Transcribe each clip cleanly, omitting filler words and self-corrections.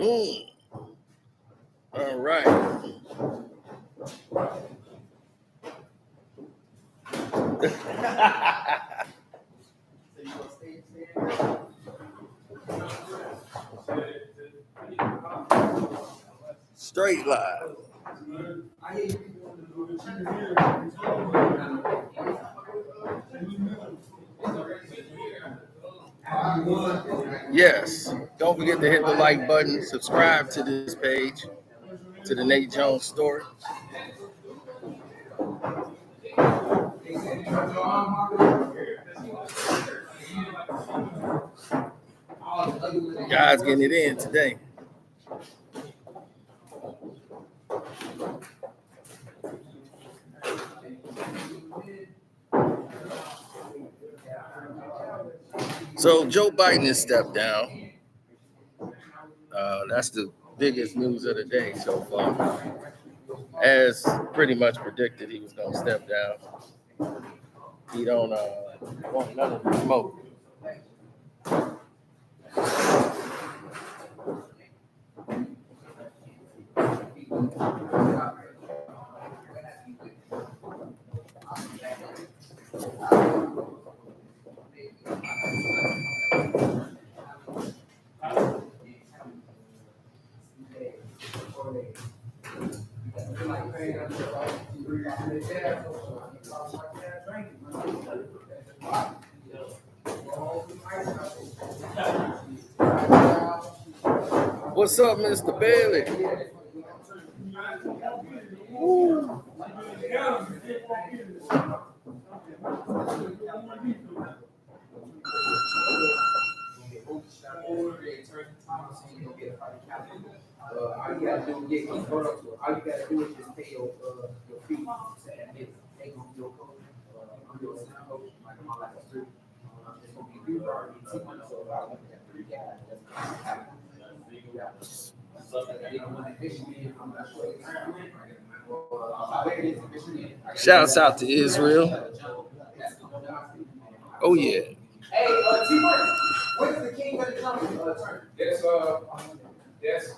Boom. All right. Straight live. Yes. Don't forget to hit the like button. Subscribe to this page, to the Nate Jones story. Guys getting it in today. So Joe Biden has stepped down. That's the biggest news of the day so far. As pretty much predicted, he was going to step down. He don't want none of the smoke. What's up, Mr. Bailey? Woo. All you gotta do is all you gotta do is just pay your fee to admit. They gonna do I'm doing a coach, like my life is 3. It's gonna be 3 already 2 months, so I want to have 3 guys. Shouts out to Israel. Oh yeah. Hey, T-Bird, what is the king of the jungle? That's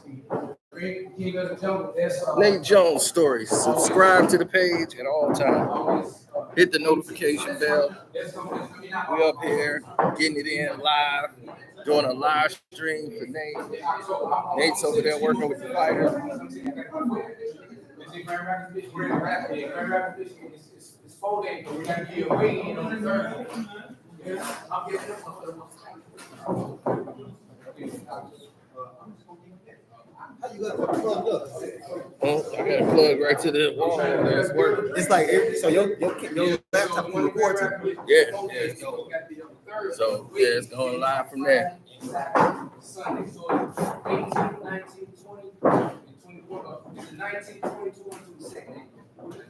king of the jungle. That's Nate Jones stories. Subscribe to the page at all times. Hit the notification bell. We up here getting it in live, doing a live stream for Nate. Nate's over there working with the fighters. It's 4 days, but we gotta get a weigh in on the 3rd. I'll get this one for the month. How you got to plug up? Oh, I got to plug right to the wall. It's working. It's like so your laptop can record to. Yeah. So yeah, it's going live from there. Sunday, so 18, 19, 20, and 24, 19, 22, 22,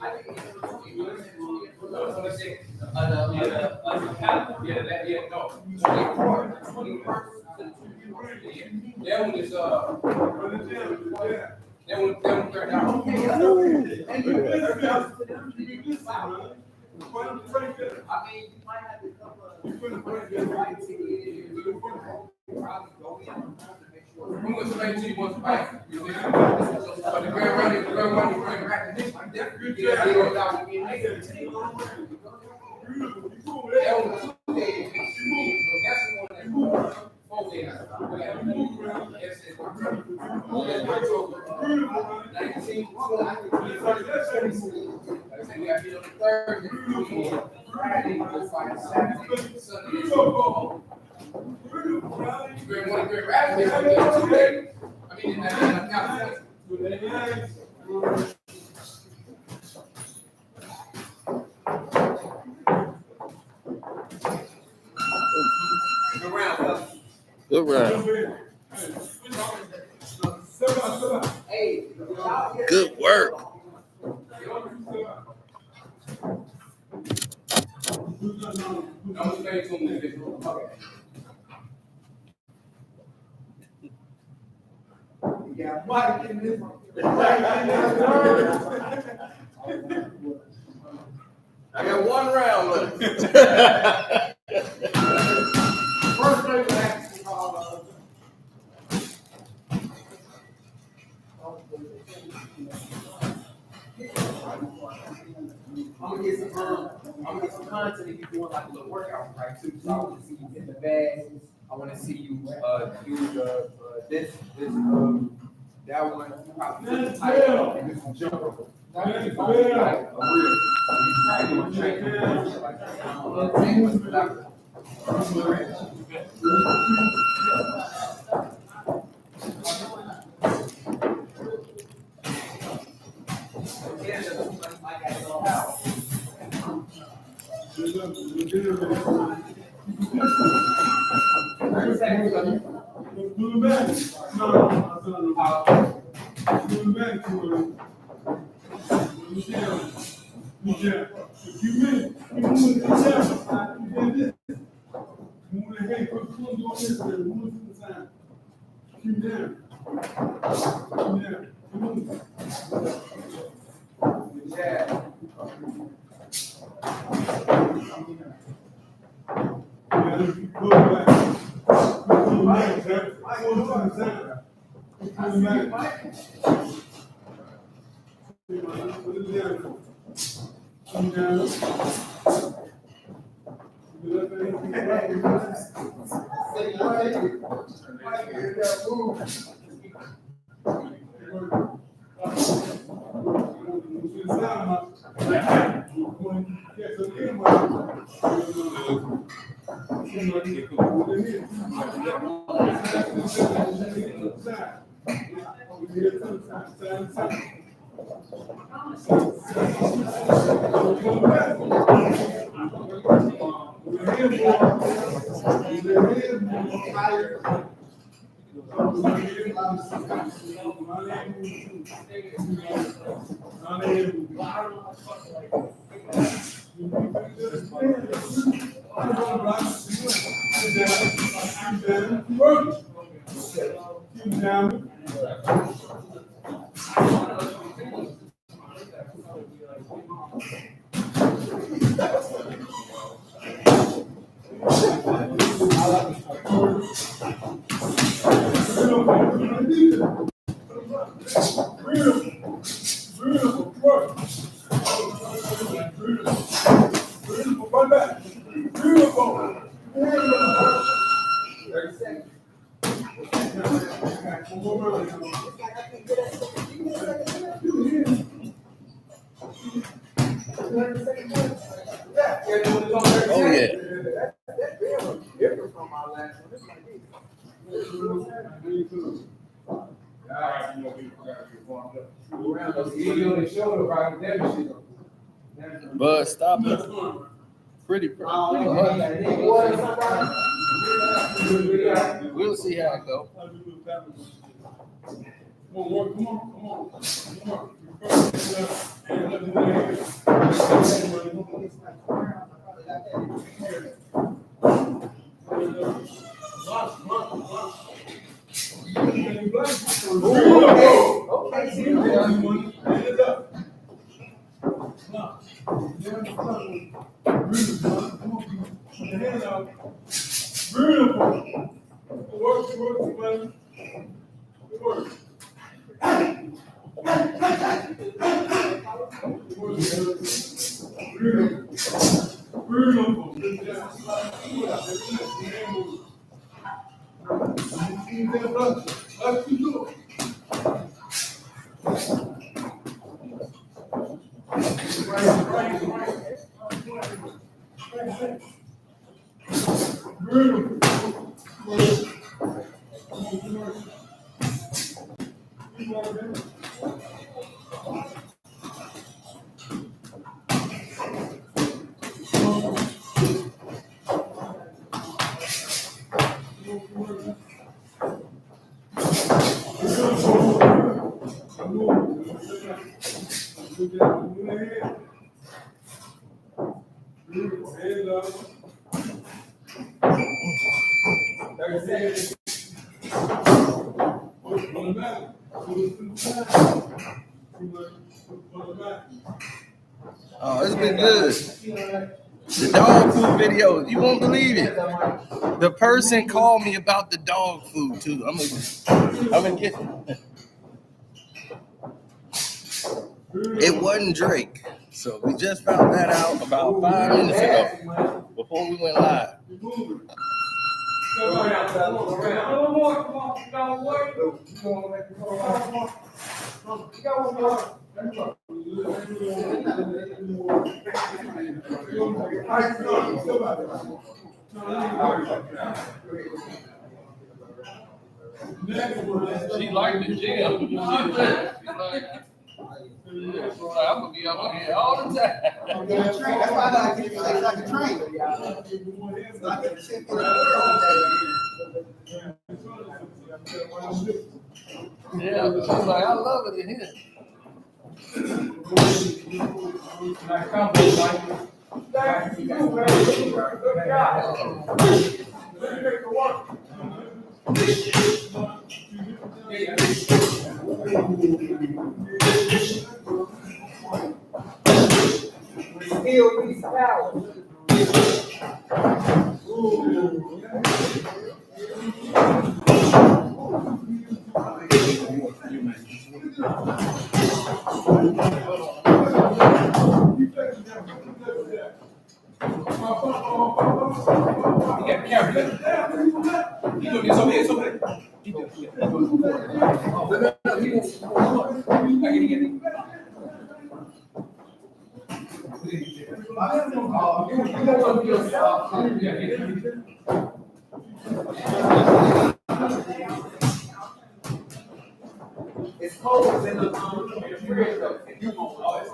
I think it's 26. That one is that one turned out. I mean, you might have to come we want to make sure you want to fight. So the grand running recognition, definitely get it goes out to be negative. That was 2 days. That's the one that's 4 days. Yes, it's 19, 20, we got to be on the 3rd, Friday, we'll fight Saturday, Sunday. Grand rap, 2 days. I mean, in that 2 days. Good round, Good round. hey, Good work. don't stay tuned. Yeah, Mike in this one. I got 1 round left. First place was actually called I'm gonna get some content if you're doing like a little workout, right? Too. So I want to see you hit the bag. I want to see you do the that one. And do some jump. Oh yeah. But stop it. Pretty much. We'll see how it goes. Oh, it's been good. The dog food video, you won't believe it. The person called me about the dog food too. I'm gonna get It wasn't Drake. So we just found that out about 5 minutes ago before we went live. She liked the jail. She's like, I'm gonna be up here all the time. That's why I gotta get like a train. So I can check Yeah, she's like, I love it in here. Still needs power. It's cold in the fridge though. If you want,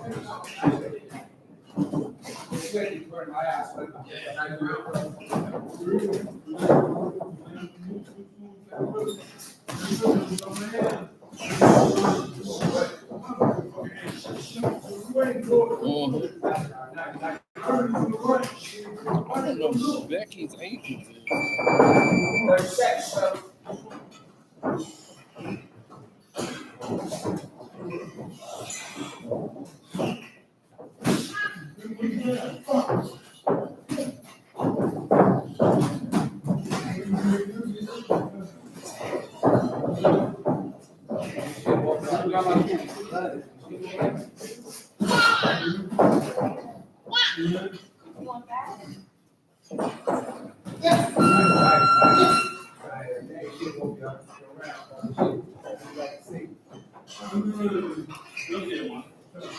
it's ready to burn my ass. I don't know Becky's ages.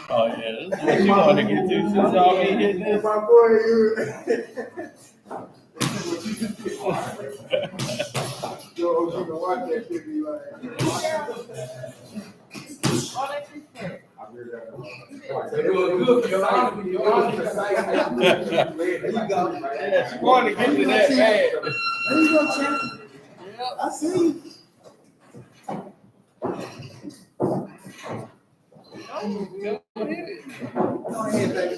Oh yeah, this is what you want to get to. Since y'all be hitting this. Yeah, she wanted to get to that bad. There you go, champ. I see you. Go ahead, baby.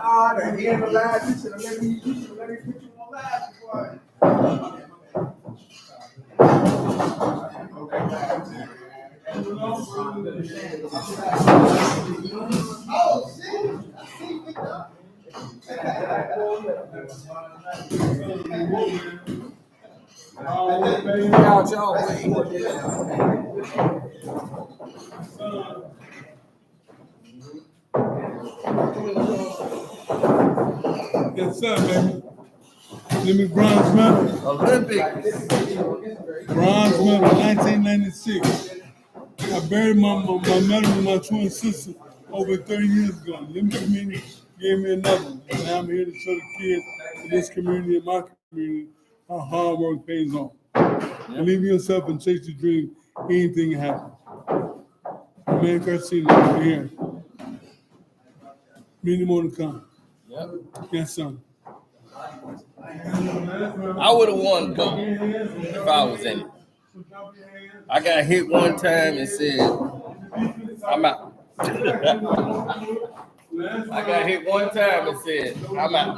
Ah, the hand of live. You should have let me put you on live before. Oh, see? I see you. Yes, sir, baby. Give me bronze medal. Olympics. Bronze medal, 1996. I buried my medal with my twin sister over 30 years ago. Them community gave me another one. And now I'm here to show the kids in this community, in my community, how hard work pays off. Believe in yourself and chase your dream. Anything can happen. Man, Karceno, over here. Many more to come. Yep. Yes, sir. I would have won gold if I was in it. I got hit one time and said, I'm out. I got hit one time and said, I'm out.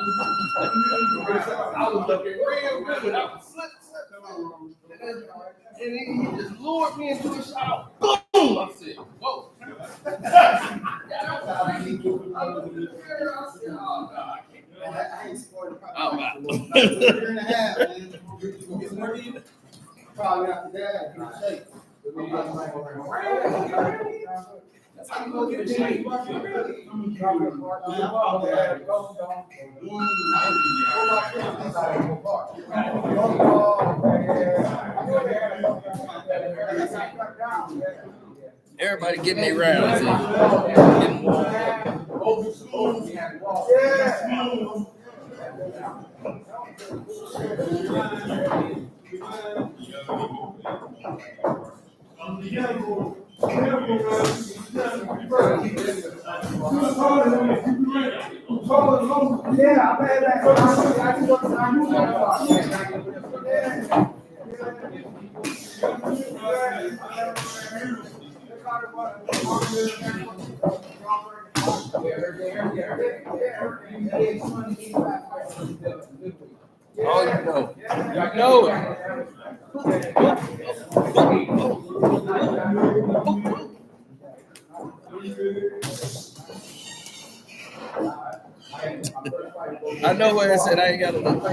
I was looking real good. I was slip. And he just lured me into a shot. Boom! I said, whoa. I'm out. Probably after that, you shake. That's how you go get a shake. Everybody getting their rounds in. Oh, you know. You know it. I know where it's at. I ain't got to look.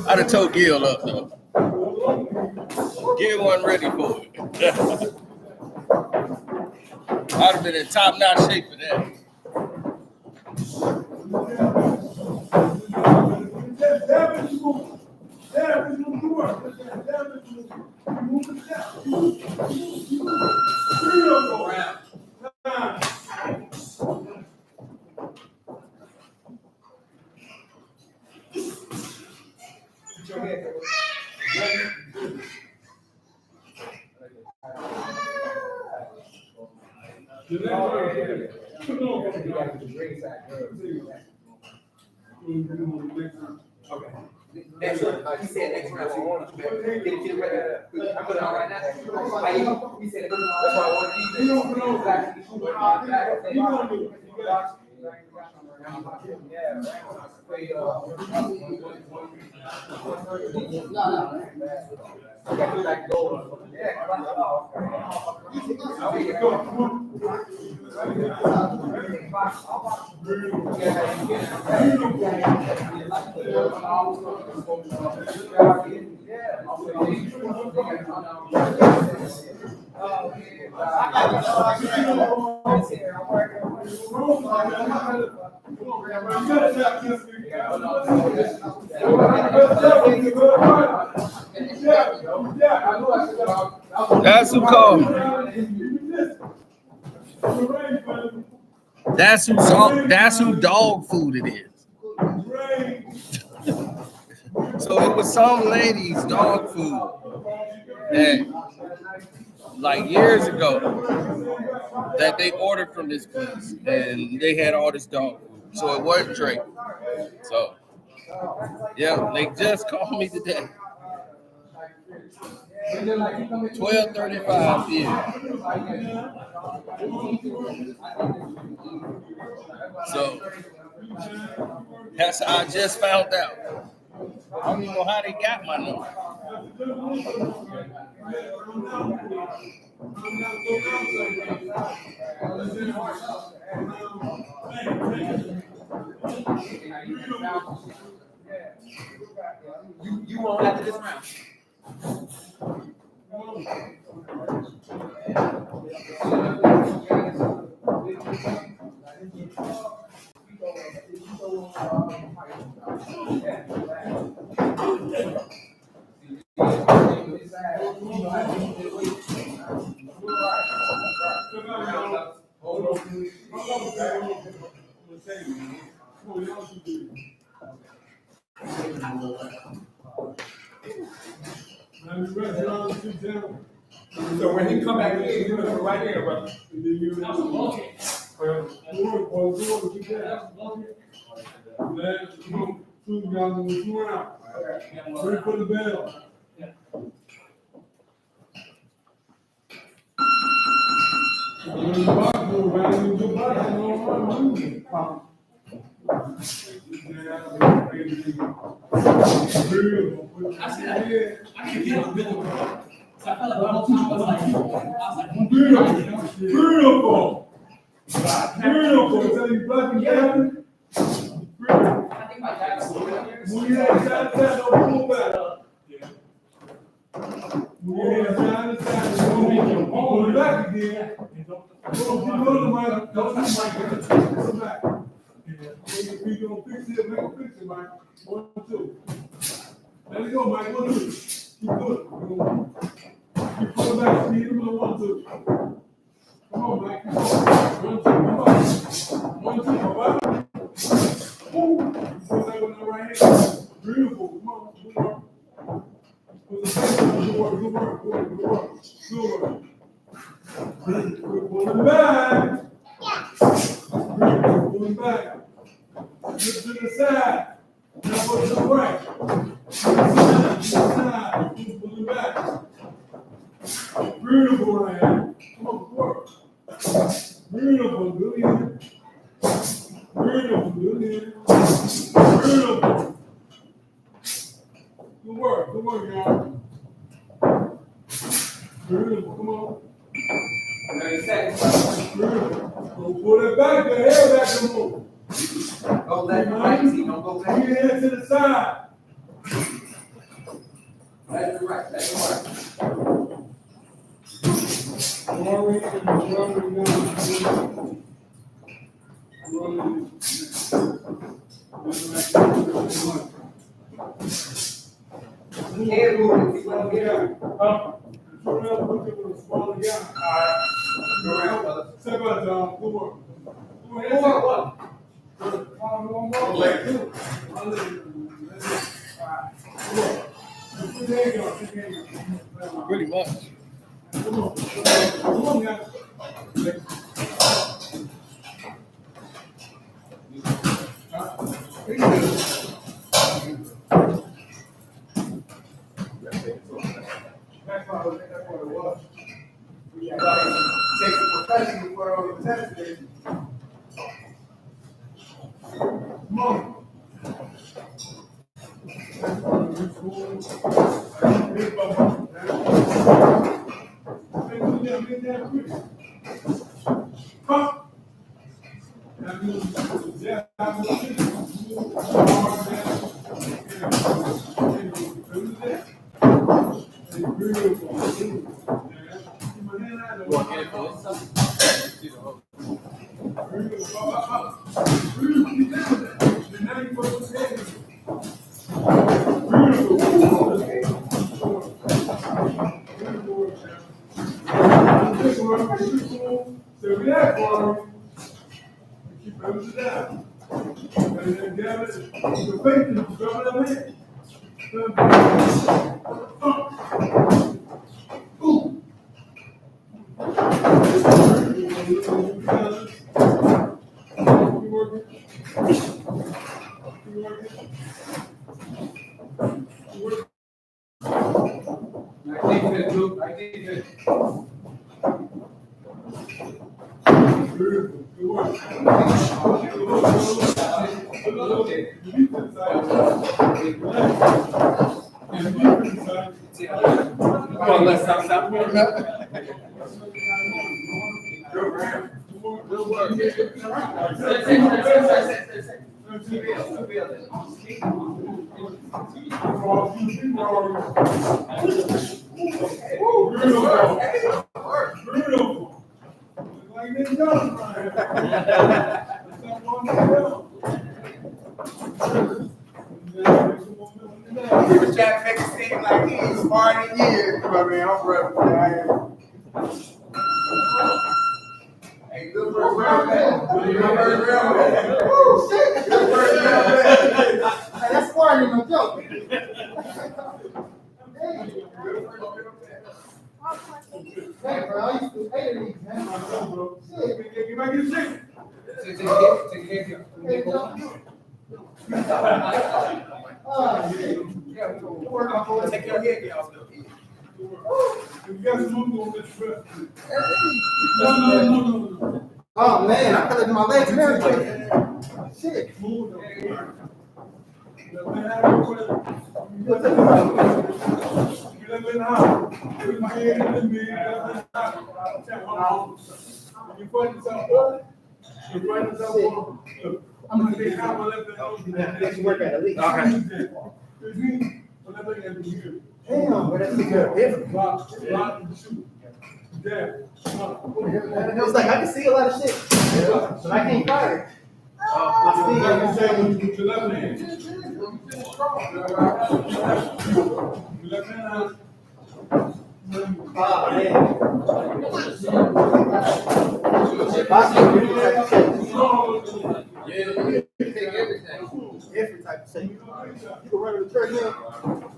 I'd have told Gil up though. Gil wasn't ready for it. I'd have been in top-notch shape for that. Okay. Next round. He said next round. So you want to get ready. I'm putting on right now. He said, that's why I want to That's who called me. That's who dog food it is. So it was some lady's dog food that, like years ago, that they ordered from this place, and they had all this dog food. So it wasn't Drake. So, yeah, they just called me today. 12:35 p.m. So that's how I just found out. I don't even know how they got my number. You won't after this round. So when he come back in, you gonna go right there, brother. Ready for the bell. Beautiful. Beautiful. Tell you black and yellow. When you ain't trying to tell no pull back. When you ain't trying to tell no pull back again. Don't come back. If you gonna fix it, make a fix it, Mike. 1, 2. Let it go, Mike. 1, 2. Keep good. Keep pulling back. Speed him on 1, 2. Come on, Mike. Come on. 1, 2. Come on. 1, 2. Come on. Pull that with the right hand. Beautiful. Come on. Good work. Good work. Good work. Good work. Good work. Good work. We're pulling back. Pulling back. Look to the side. Now go to the right. To the side. Pulling back. Beautiful right hand. Come on, work. Beautiful. Good in. Beautiful. Good in. Beautiful. Good work. Good work, y'all. Beautiful. Come on. 30 seconds. Beautiful. Don't pull it back. The hair back to move. Go left and right. See, don't go Bring left. your head to the side. Left and right. Left and right. Rory and Rory now. Can't move it. Keep on getting. Turn around, put it with a smaller guy. Alright. Go around, brother. Step out, John. Good work. One more. One more. Leg. Pretty much. Come on. Come on, guys. That's what it was. We got to take the professional for all the testing. Come on. People try to make it seem like he's smart in years. But I mean, I'm ready. Hey, good work. Oh, shit. That's funny, no joke. Hey, bro, I used to hate these, man. Shit. You might get sick. Take it here. Oh, shit. Take your head out. You got some more on this trip. No. Oh, man, I feel like my legs and everything. Shit. Move them. You I'm gonna take how I let Let's work at least. Damn, but that's good. Block and shoot. Yeah. It was like I can see a lot of shit, but I can't fire. I see it. To left hand. Left hand. Oh, man. Boxing, every type of shape. You can run to the treadmill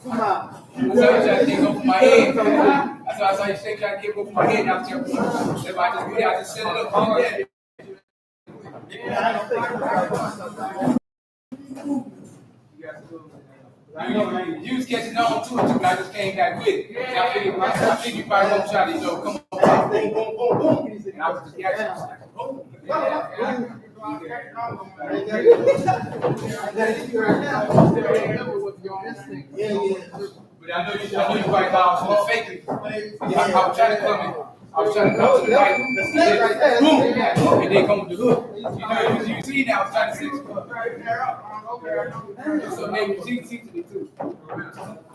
2 miles. That's why I can't go for my head. That's why I saw you shake I can't go for my head out there. If I just do that, I just set it up on that. You was catching on to it too, but I just came back with it. I figured you probably won't try to, come on. And I was just catching. But I know you probably thought I was faking. I was trying to come in. I was trying to come to the right. Boom! And then come with the hook. You see that I was trying to see. So maybe she to me too.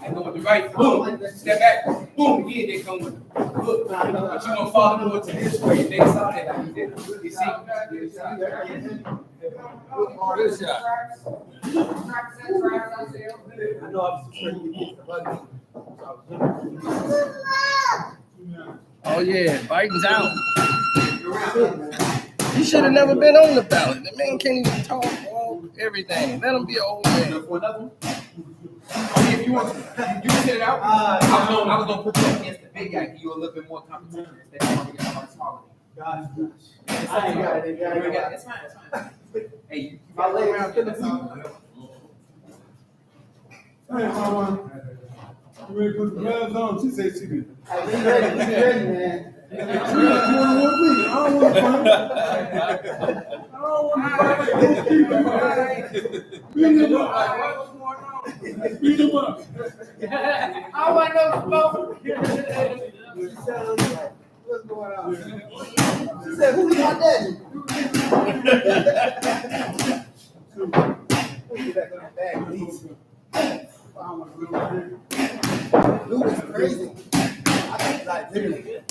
And go with the right. Boom! Step back. Boom! Again, they come with the hook. But you gonna follow more to this way. They saw that I did. You see? Good shot. I know I was trying to get the button. Oh yeah, Biden's out. He should have never been on the ballot. The man can't even talk, walk, everything. Let him be an old man. If you want, you can sit it out. I was gonna put you against the big guy. You a little bit more competition instead of smaller. I ain't got it. It's fine. It's fine. Hey, My legs are Hey, mama. You ready to put the gloves on? She said she did. Be ready, man. You don't want me. I don't want to fight. I don't want to fight. Beat him up. Beat him up. I want no smoke. What's going on? She said, who's my daddy? Who's that on the bag, please? Dude is crazy. I think like literally good.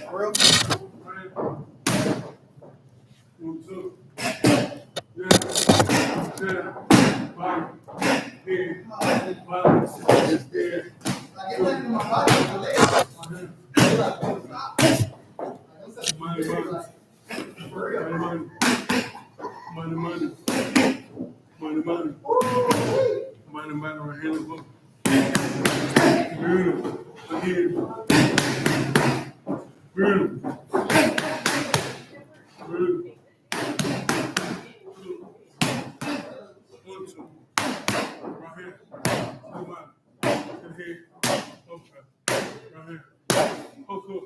For real. 1, 2. Yeah. Fight. Here. Fight. It's there. I get nothing in my body. Money. Right here in the book. Beautiful. Again. Beautiful. Beautiful. 1, 2. Right here. Come on. Right here. Okay. Right here. Hook.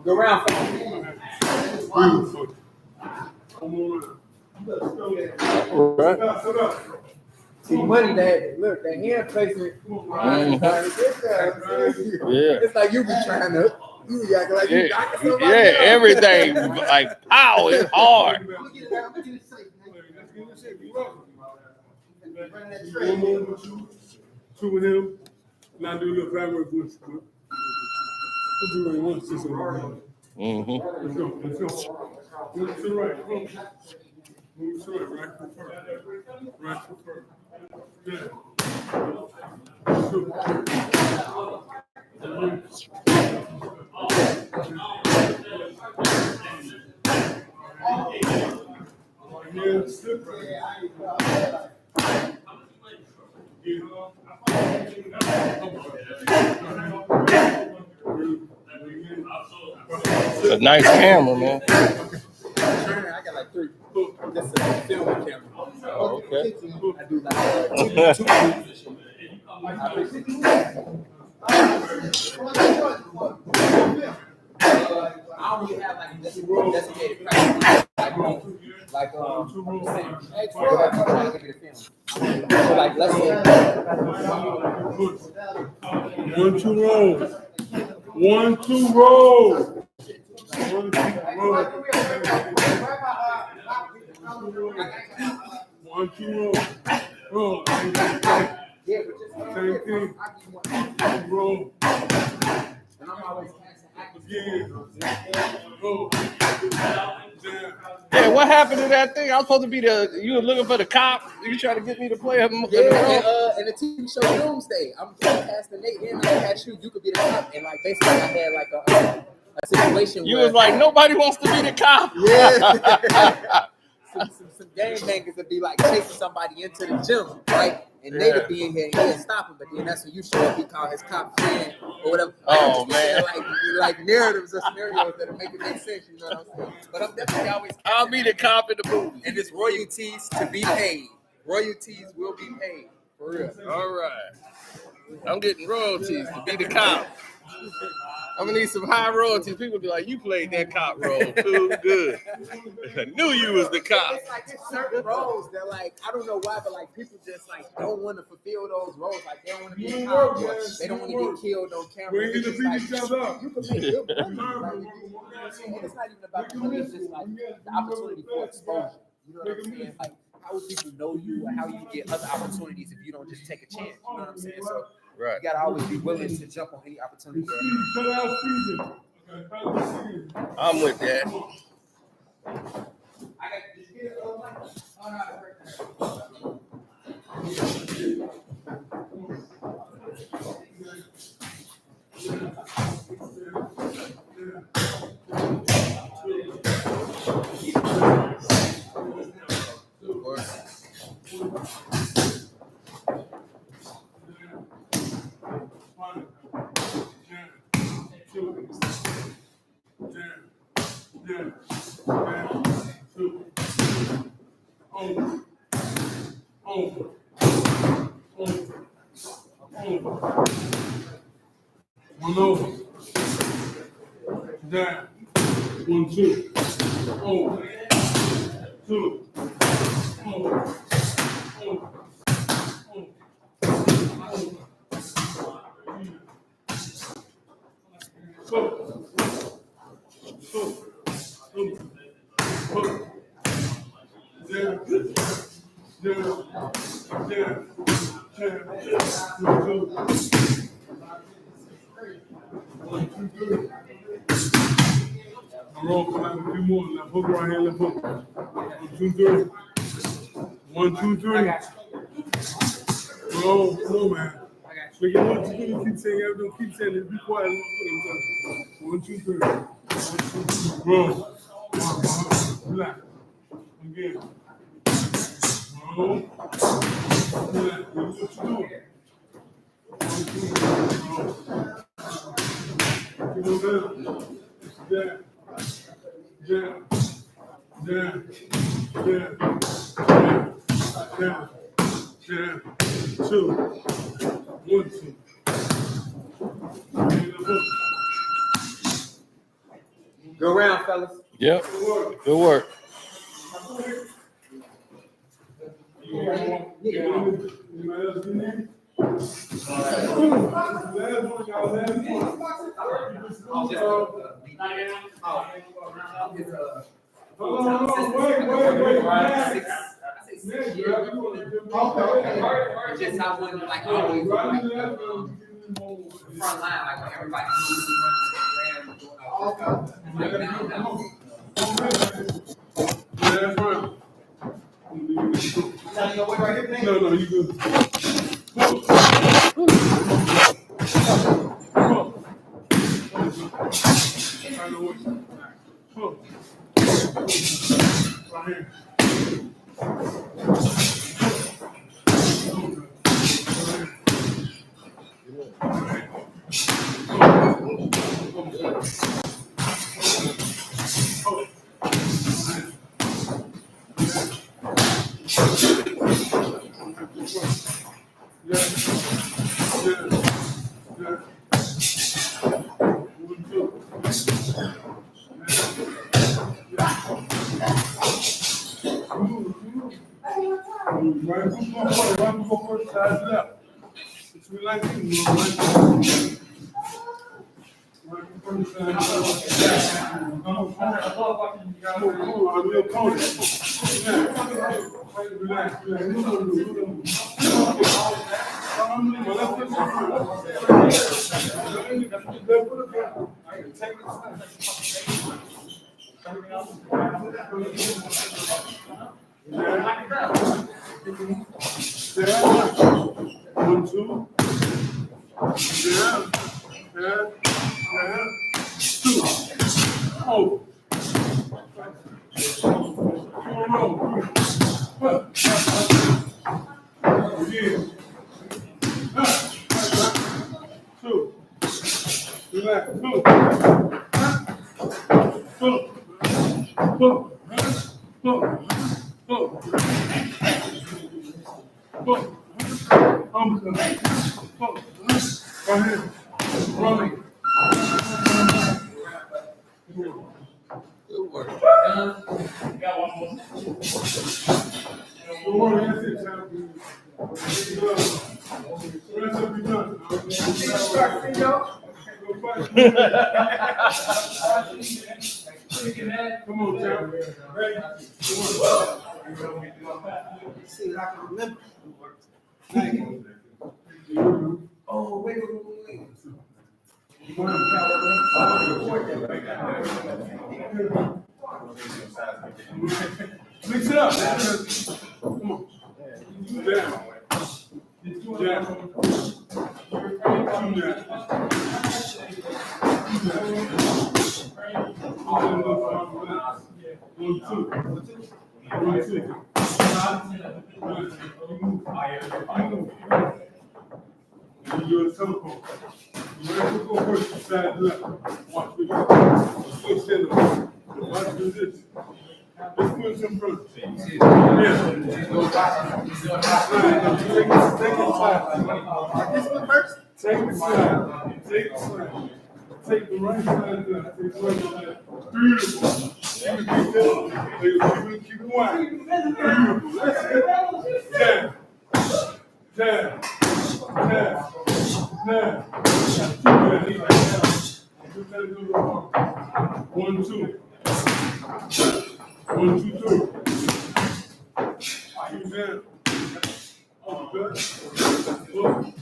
Go around. Right. See, money that look, that hand placement. It's like you be trying to. You be acting like you got somebody else. Everything like pow, it's hard. One more with you, two with him. Now do a little family work with you. We'll do like one system. Mm-hmm. Let's go. Move to the right. Move to the right. Right foot first. Right foot first. Yeah. Two. Yeah, slip right. It's a nice camera, man. I got like 3. This is a film camera. Oh, okay. I do like 2 movies. I don't really have like a designated practice. Like trying to give you the film. So like let's say 1, 2 roll. 1, 2 roll. 1, 2 roll. 1, 2 roll. Roll. yeah, but just Same thing. Roll. and I'm always Again. Roll. Yeah, what happened to that thing? I was supposed to be you were looking for the cop. You trying to get me to play him. and the TV show Doomsday. I'm casting Nate in, I cast you could be the cop. And like basically I had like a situation You where was like, nobody wants to be the cop. yeah. some gangbangers would be like chasing somebody into the gym, right? And they would be in here and he'd stop him, but then that's when you show up, he call his cop friend or whatever. Oh, man. Like narratives or scenarios that make it make sense, you know what I'm saying? But I'm definitely always I'll be the cop in the movie. and it's royalties to be paid. Royalties will be paid. For real. All right. I'm getting royalties to be the cop. I'm gonna need some high royalties. People be like, you played that cop role too good. I knew you was the cop. It's like there's certain roles that like I don't know why, but like people just like don't want to fulfill those roles. Like they don't want to be a cop. They don't want to get killed on camera. We're going to beat each other up. You can make good money. And it's not even about the money. It's just like the opportunity for exposure. You know what I'm saying? Like how would people know you, or how you get other opportunities if you don't just take a chance? You know what I'm saying? So Right. you gotta always be willing to jump on any opportunity. I'm with that. One over. Down. 1, 2. Over. 2. Over. Over. Roll, come out a few more. Left hook right here, left hook. 1, 2, 3. 1, 2, 3. Roll, slow, man. Look at what you do. Keep saying everything. Keep saying it. Be quiet. 1, 2, 3. 1, 2, 3. Roll. Relax. Again. Roll. Relax. What you doing? 1, 2, 3. Roll. Keep on down. Down. Down, down, down, down, down, 2, 1, 2. Go around, fellas. Yep. Good work. Just I wouldn't like always like front line like when everybody No, you good. Right here. Right before first side left. It's relaxing. Right before first side left. I'm your opponent. Relax. One, two. Two. Oh. Two. Relax. Good work. Come on, champ. Ready? see what I can remember. Oh, wait. You want to Mix it up. Come on. Down. You do a telephone. You ready to go first, side left. Watch this. Let's do this. Let's put some first. Yeah. Take it side. This one first. Take the side. Take the side. Take the right side left. Take the right side. Beautiful. Keep it wide. Beautiful. That's it. Jab. One, two. 1, 2, 3. Two down. Oh, good. Look.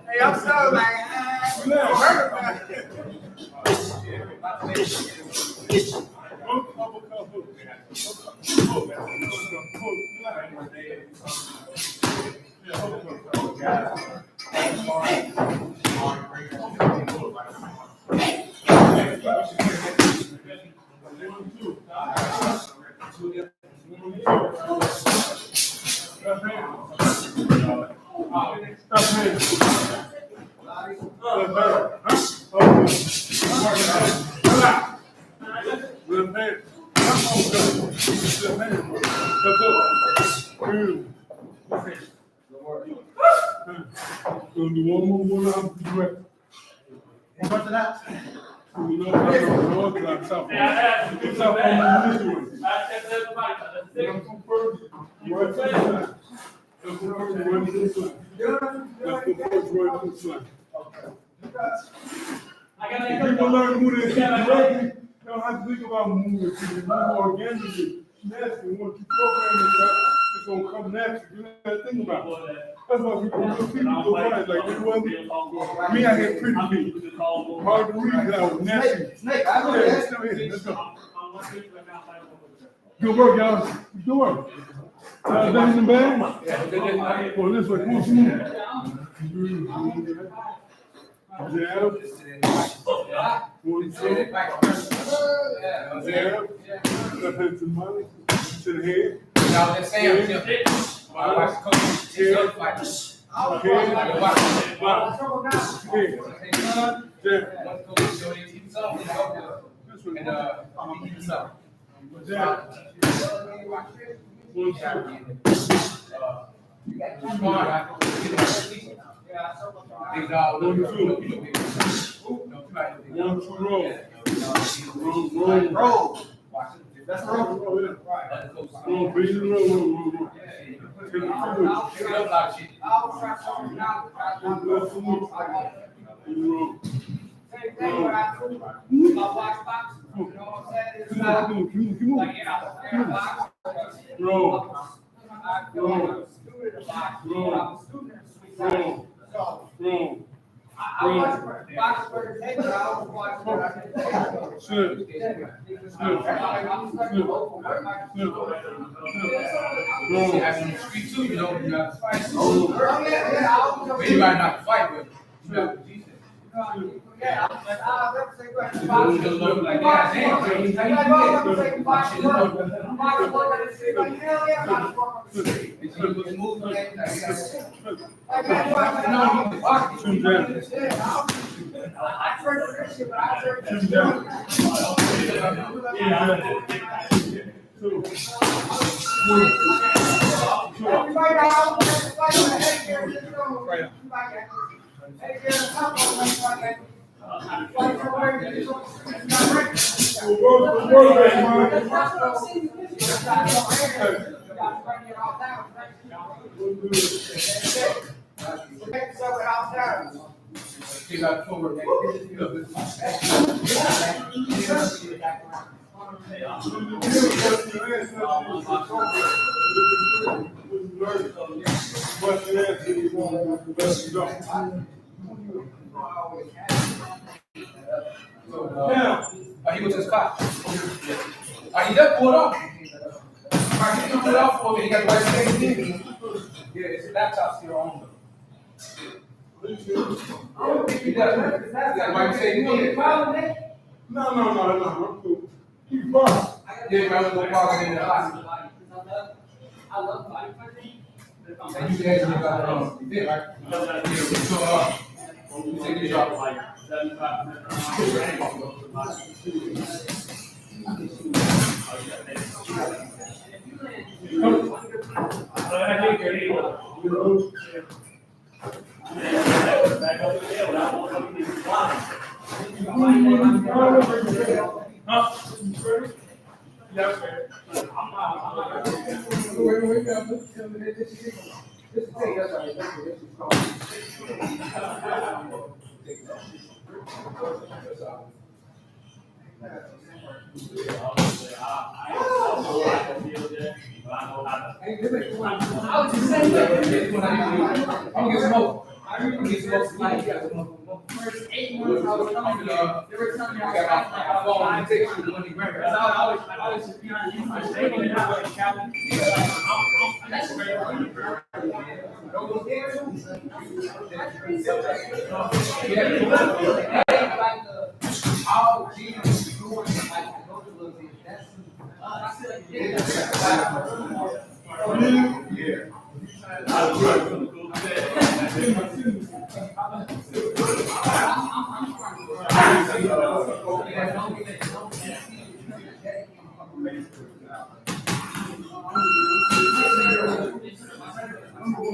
Hey, I'm sorry, man. Gonna do one more one out the rest. What's that? You know, I don't know what I'm talking about. It's up on the video. Let's go first. Right to the side. Let's go first, right to the side. Let's go first, right to the side. If people learn to move their feet correctly, you don't have to think about moving your feet. It's more organically, naturally. Once you program it, it's gonna come naturally. You don't have to think about it. That's why people go blind. Like it wasn't me. I had pretty feet. Hard to read because I was nasty. Snake, I know that. Still here. Let's go. Good work, y'all. Good work. That in the bag? Well, this way. Come on. Jab. 1, 2. Jab. Left hand to the body. To the head. Now let's say I watch coach. Head. Roll. That's roll. Roll, breathe in the roll. Take it You might not fight with you. He was his spot. He just pulled off. He pulled off for me. He got the right thing. Yeah, his laptop's still on. He does. That's why you say you need it. No, I'm cool. Keep boss. Yeah, I was going to call it in the house. I love fighting. And you guys got you did, right? So, you take your job. Like 8 months I was telling you, they were telling me I was like 5, 6 months. I always just be on my statement and not like challenge. That's great. But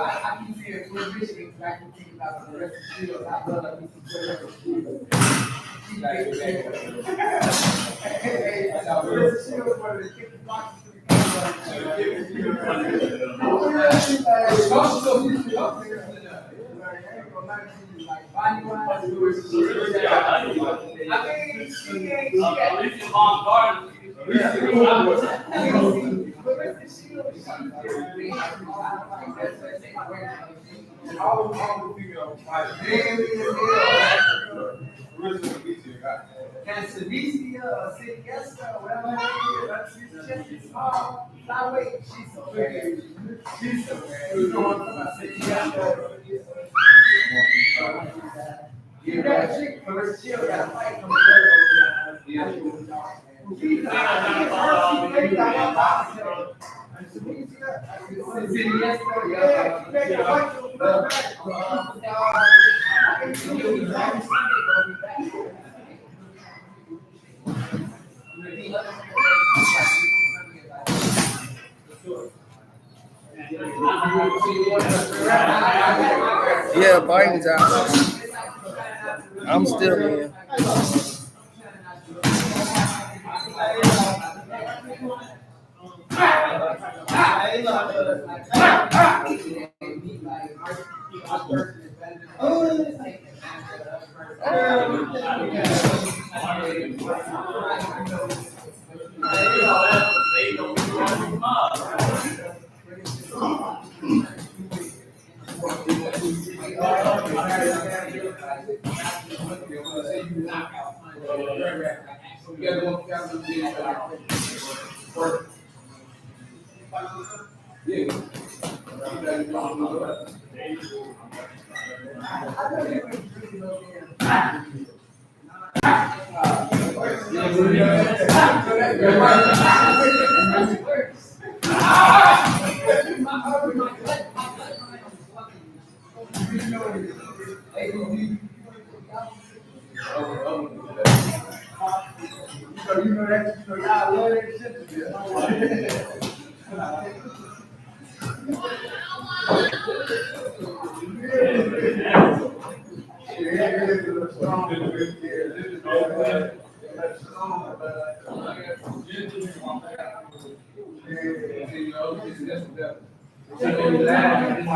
I keep seeing Florida, Michigan, because I keep thinking about the rest of the field. I love that we see Florida field. She's like, hey, the rest of the field, one of the 50 boxes to the All the female fighters. And Savisia, Siesta, whatever she's small, flyweight, she's so big. She's so big. You know what I'm talking about? You got a chick, but she got a fight from Yeah, Biden's out. I'm still in.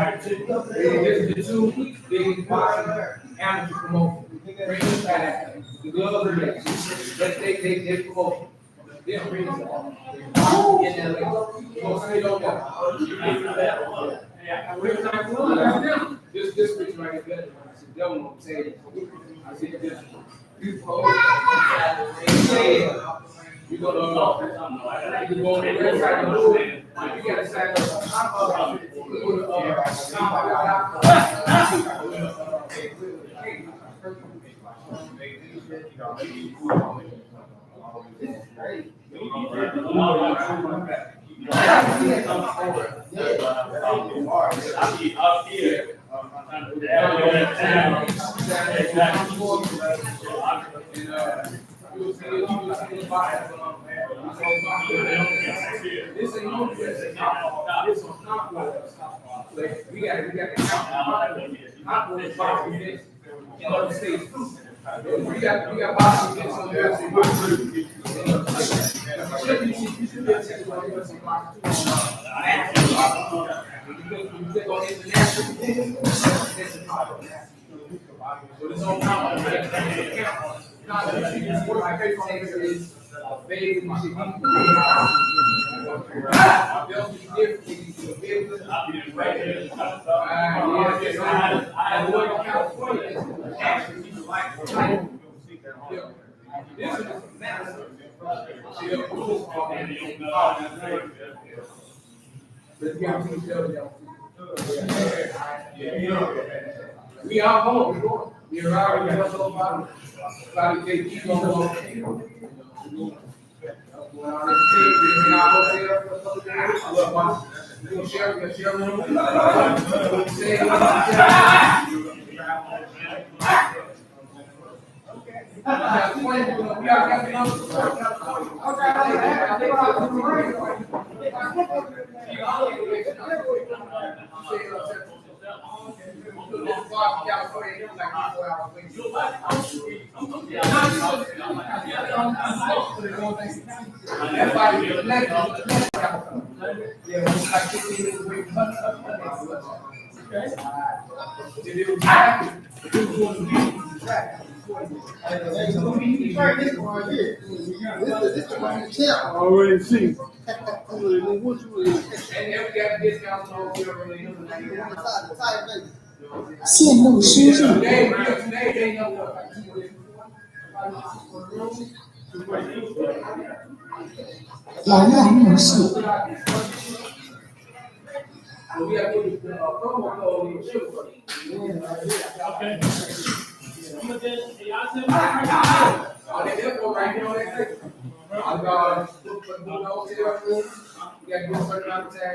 The two big boxing amateur promotions. The gloves are there. They promote. They don't bring us all. In LA. This picture right here, it's the devil on the table. I see this. You go on the red side of the room. You got to side we got we got boxing events on there. We are home. We are already home. Keep going. Already see.线路输入蓝牙模式。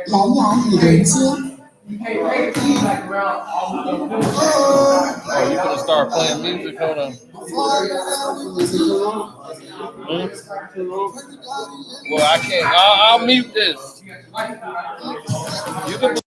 蓝牙已连接。Oh, you gonna start playing music? Hold on. Well, I can't. I'll mute this. You can.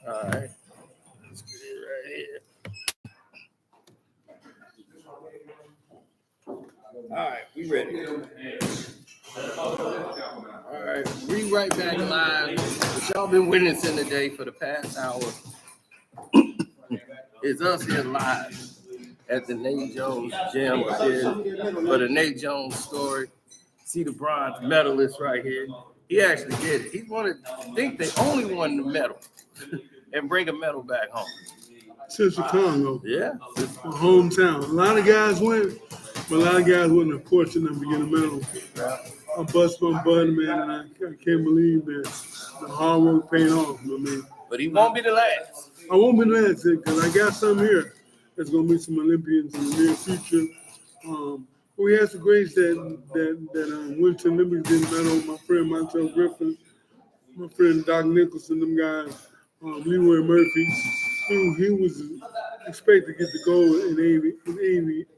All right. Let's get it right here. All right, we ready. All right, we right back live. What y'all been witnessing today for the past hour is us here live at the Nate Jones Gym for the Nate Jones story. See the bronze medalist right here. He actually did it. He's one of, I think they only won the medal and bring a medal back home. Central Congo. Yeah. My hometown. A lot of guys went, but a lot of guys wasn't fortunate enough to get a medal. I bust my butt, man, and I can't believe that the hard work paid off. I mean, But he won't be the last. I won't be last because I got some here. There's gonna be some Olympians in the near future. We had some greats that went to Olympics, didn't medal. My friend Montel Griffin, my friend Doc Nicholson, them guys, Leroy Murphy. He was expected to get the gold in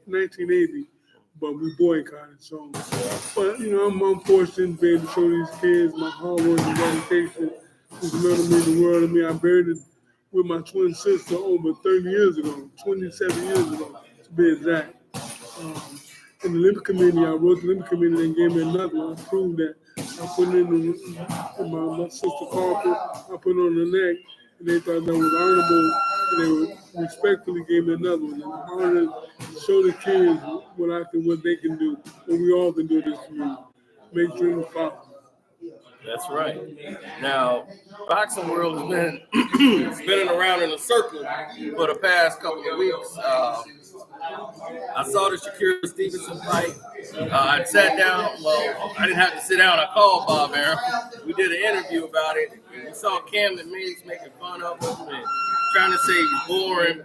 1980, but we boycotted. So, but you know, I'm fortunate to be able to show these kids my hard work and dedication. This medal means the world to me. I buried it with my twin sister over 30 years ago, 27 years ago, to be exact. In the Olympic Committee, I wrote the Olympic Committee and gave me another one. I proved that put it in my sister carpet. I put it on the neck, and they thought that was honorable, and they respectfully gave me another one. And I'm honored to show the kids what they can do, what we all can do in this community. Make dreams possible. That's right. Now, boxing world has been spinning around in a circle for the past couple of weeks. I saw the Shakur Stevenson fight. I sat down. Well, I didn't have to sit down. I called Bob Arum. We did an interview about it. And we saw Camden Miggs making fun of him and trying to say he's boring.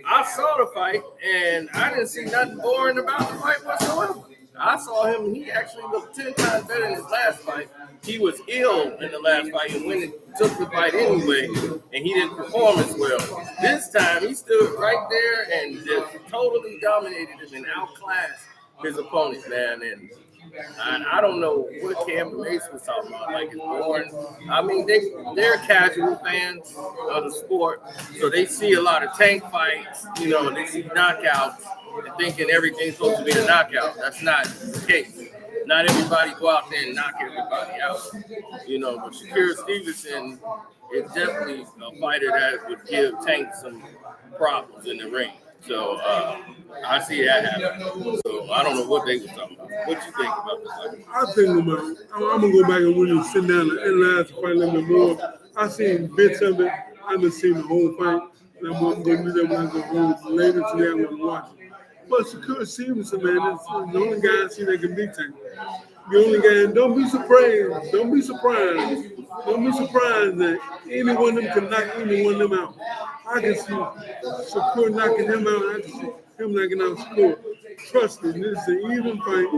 I saw the fight, and I didn't see nothing boring about the fight whatsoever. I saw him, he actually looked 10 times better in his last fight. He was ill in the last fight and when it took the fight anyway, and he didn't perform as well. This time, he stood right there and just totally dominated him and outclassed his opponent, man. And I don't know what Camden Miggs was talking about. Like, it's boring. I mean, they're casual fans of the sport, so they see a lot of tank fights, you know, they see knockouts and thinking everything's supposed to be a knockout. That's not the case. Not everybody go out there and knock everybody out. You know, but Shakur Stevenson is definitely a fighter that would give Tank some problems in the ring. So I see that happening. So I don't know what they were talking about. What you think about this fight? I think about it. I'm gonna go back and really sit down and analyze the fight a little bit more. I seen bits of it. I haven't seen the whole fight. And I'm gonna do that when I go home later today. I'm gonna watch it. But Shakur Stevenson, man, is the only guy I see that can beat Tank. The only guy, and don't be surprised. Don't be surprised. Don't be surprised that any one of them can knock any one of them out. I can see Shakur knocking him out. I can see him knocking out Shakur. Trust me, this is an even fight.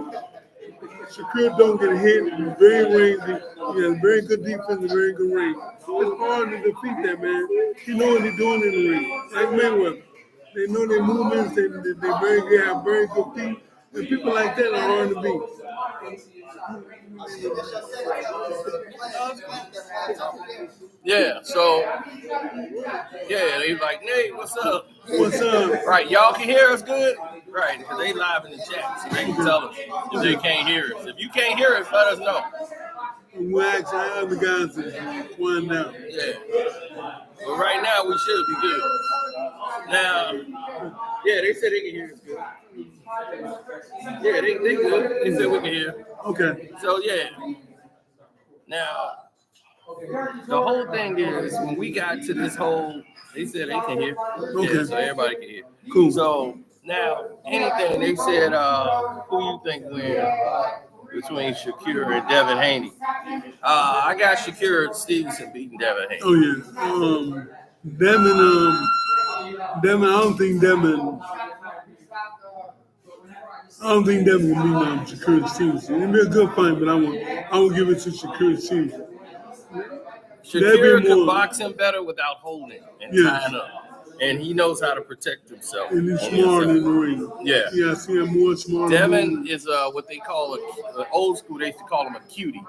Shakur don't get hit. He's very rangy. He has very good defense and very good range. It's hard to defeat that, man. He know what he's doing in the ring. Like Mayweather. They know their movements. They have very good feet. And people like that are hard to beat. Yeah, so, yeah, they like, Nate, what's up? What's up? Right, y'all can hear us good? Right, because they live in the chat, so they can tell us if they can't hear us. If you can't hear us, let us know. We'll ask our other guys to wind down. Yeah. But right now, we should be good. Now, yeah, they said they can hear us good. Yeah, they good. They said we can hear. Okay. So, yeah. Now, the whole thing is, when we got to this whole, they said they can hear. Okay. Yeah, so everybody can hear. Cool. So, now, anything, they said, who you think win between Shakur and Devin Haney? I got Shakur Stevenson beating Devin Haney. Oh, yeah. Devin, I don't think Devin can beat Shakur Stevenson. It'll be a good fight, but I will give it to Shakur Stevenson. Shakur could box him better without holding and Yes. tying up. And he knows how to protect himself. And he's smart in the ring. Yeah. Yeah, I see him more smart. Devin is what they call old school. They used to call him a cutie.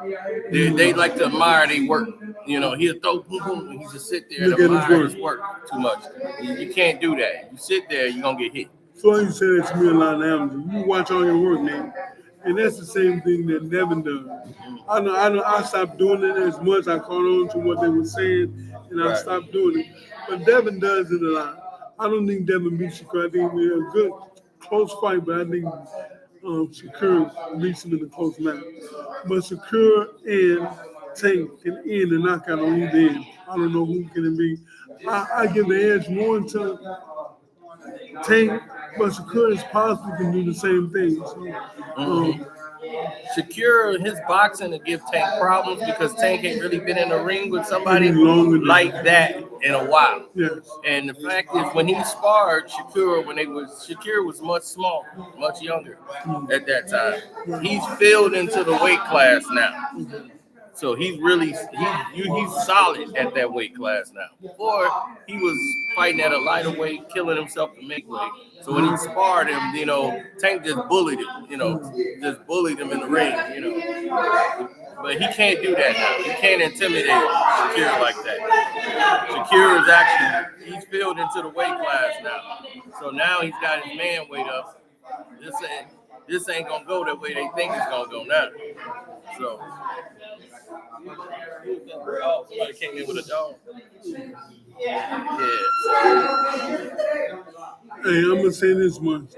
They like to admire their work. You know, he'll throw boom boom, and he just sit there and admire his work too much. You can't do that. You sit there, you're gonna get hit. So you say that to me a lot of times. You watch all your work, man. And that's the same thing that Devin does. I stopped doing it as much. I caught on to what they were saying, and I stopped doing it. But Devin does it a lot. I don't think Devin beats Shakur. I think we're a good, close fight, but I think Shakur beats him in a close match. But Shakur and Tank can end and knock out on either end. I don't know who can it be. I give the edge more to Tank, but Shakur possibly can do the same thing. So, Shakur, his boxing to give Tank problems because Tank ain't really been in the ring with somebody like that in a while. Yes. And the fact is, when he sparred Shakur, Shakur was much smaller, much younger at that time. He's filled into the weight class now. So he's solid at that weight class now. Before, he was fighting at a lighter weight, killing himself to make weight. So when he sparred him, Tank just bullied him, just bullied him in the ring, But he can't do that now. He can't intimidate Shakur like that. Shakur is actually, he's filled into the weight class now. So now he's got his man weight up. this ain't gonna go the way they think it's gonna go now. So, oh, somebody came in with a dog. Yeah. Hey, I'm gonna say this much.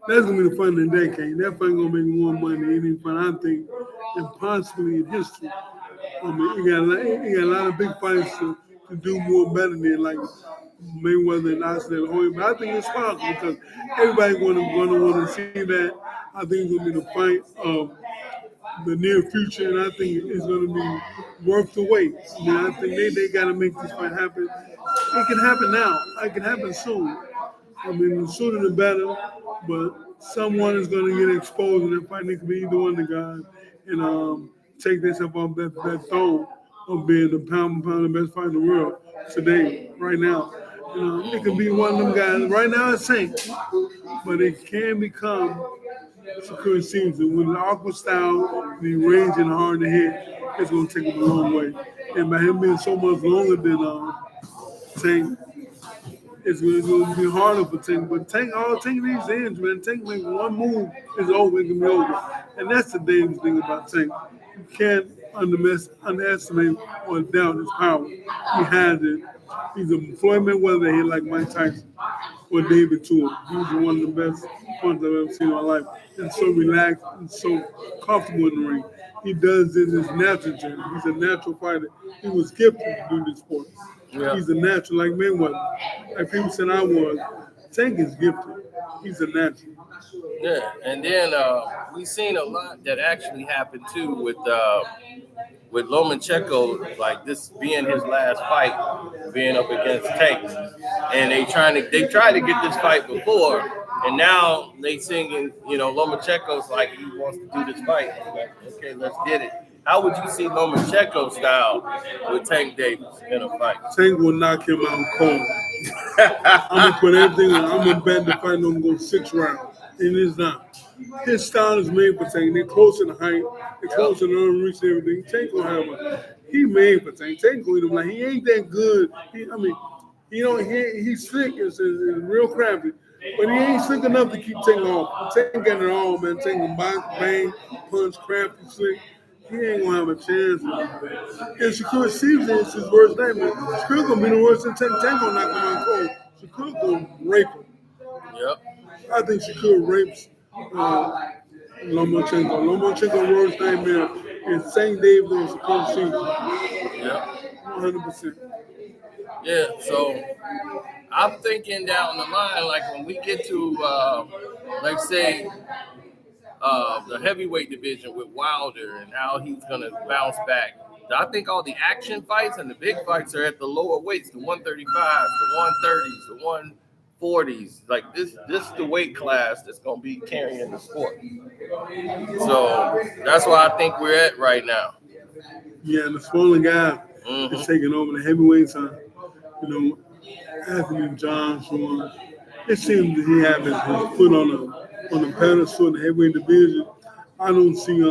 That's gonna be the fight of the decade. That fight gonna make more money than any fight I think, and possibly in history. I mean, you got a lot of big fights to do more better than like Mayweather and Oscar Hoy. But I think it's possible because everybody's gonna want to see that. I think it's gonna be the fight of the near future, and I think it's going to be worth the wait. I mean, I think they got to make this fight happen. It can happen now. It can happen soon. I mean, the sooner the better. But someone is going to get exposed in that fight. It could be either one of the guys and take themselves off that throne of being the pound for pound the best fight in the world today, right now. It could be one of them guys. Right now, it's Tank, but it can become Shakur season with an awkward style, the range and hard to hit, it's going to take him a long way. And by him being so much longer than Tank, it's going to be harder for Tank. But Tank, all Tank needs ends, man. Tank make one move, it's over, it can be over. And that's the dangerous thing about Tank. You can't underestimate or doubt his power. He has it. He's a Floyd Mayweather hit like Mike Tyson or David Tour. He's one of the best fighters I've ever seen in my life. And so relaxed and so comfortable in the ring. He does it his natural journey. He's a natural fighter. He was gifted to do this sport. Yeah. He's a natural like Mayweather. Like people said I was. Tank is gifted. He's a natural. Yeah, and then we've seen a lot that actually happened too with Lomachenko, like this being his last fight, being up against Tank, and they tried to get this fight before, and now they singing, Lomachenko's like he wants to do this fight. Like, okay, let's get it. How would you see Lomachenko style with Tank Davis in a fight? Tank will knock him out cold. I'm gonna put everything on. I'm gonna bet the fight don't go 6 rounds, and it's not. His style is made for Tank. They're close in the height. They're close in the arm reach and everything. Tank gonna have one. He made for Tank. Tank gonna eat him like he ain't that good. He's slick. It's real crafty, but he ain't slick enough to keep Tank off. Tank got it all, man. Tank can box, bang, punch, crafty, slick. He ain't gonna have a chance. And Shakur season is his worst nightmare. Shakur gonna be the worst than Tank. Tank gonna knock him out cold. Shakur gonna rape him. Yep. I think Shakur rapes Lomachenko. Lomachenko's worst nightmare is Tank Davis on Shakur season. Yep. 100%. Yeah, so I'm thinking down the line, like when we get to, like say, the heavyweight division with Wilder and how he's going to bounce back. I think all the action fights and the big fights are at the lower weights, the 135s, the 130s, the 140s. Like this is the weight class that's going to be carrying the sport. So that's where I think we're at right now. Yeah, and the smaller guy is taking over the heavyweight side. Anthony Johnson. It seems that he has his foot on the pedestal in the heavyweight division. I don't see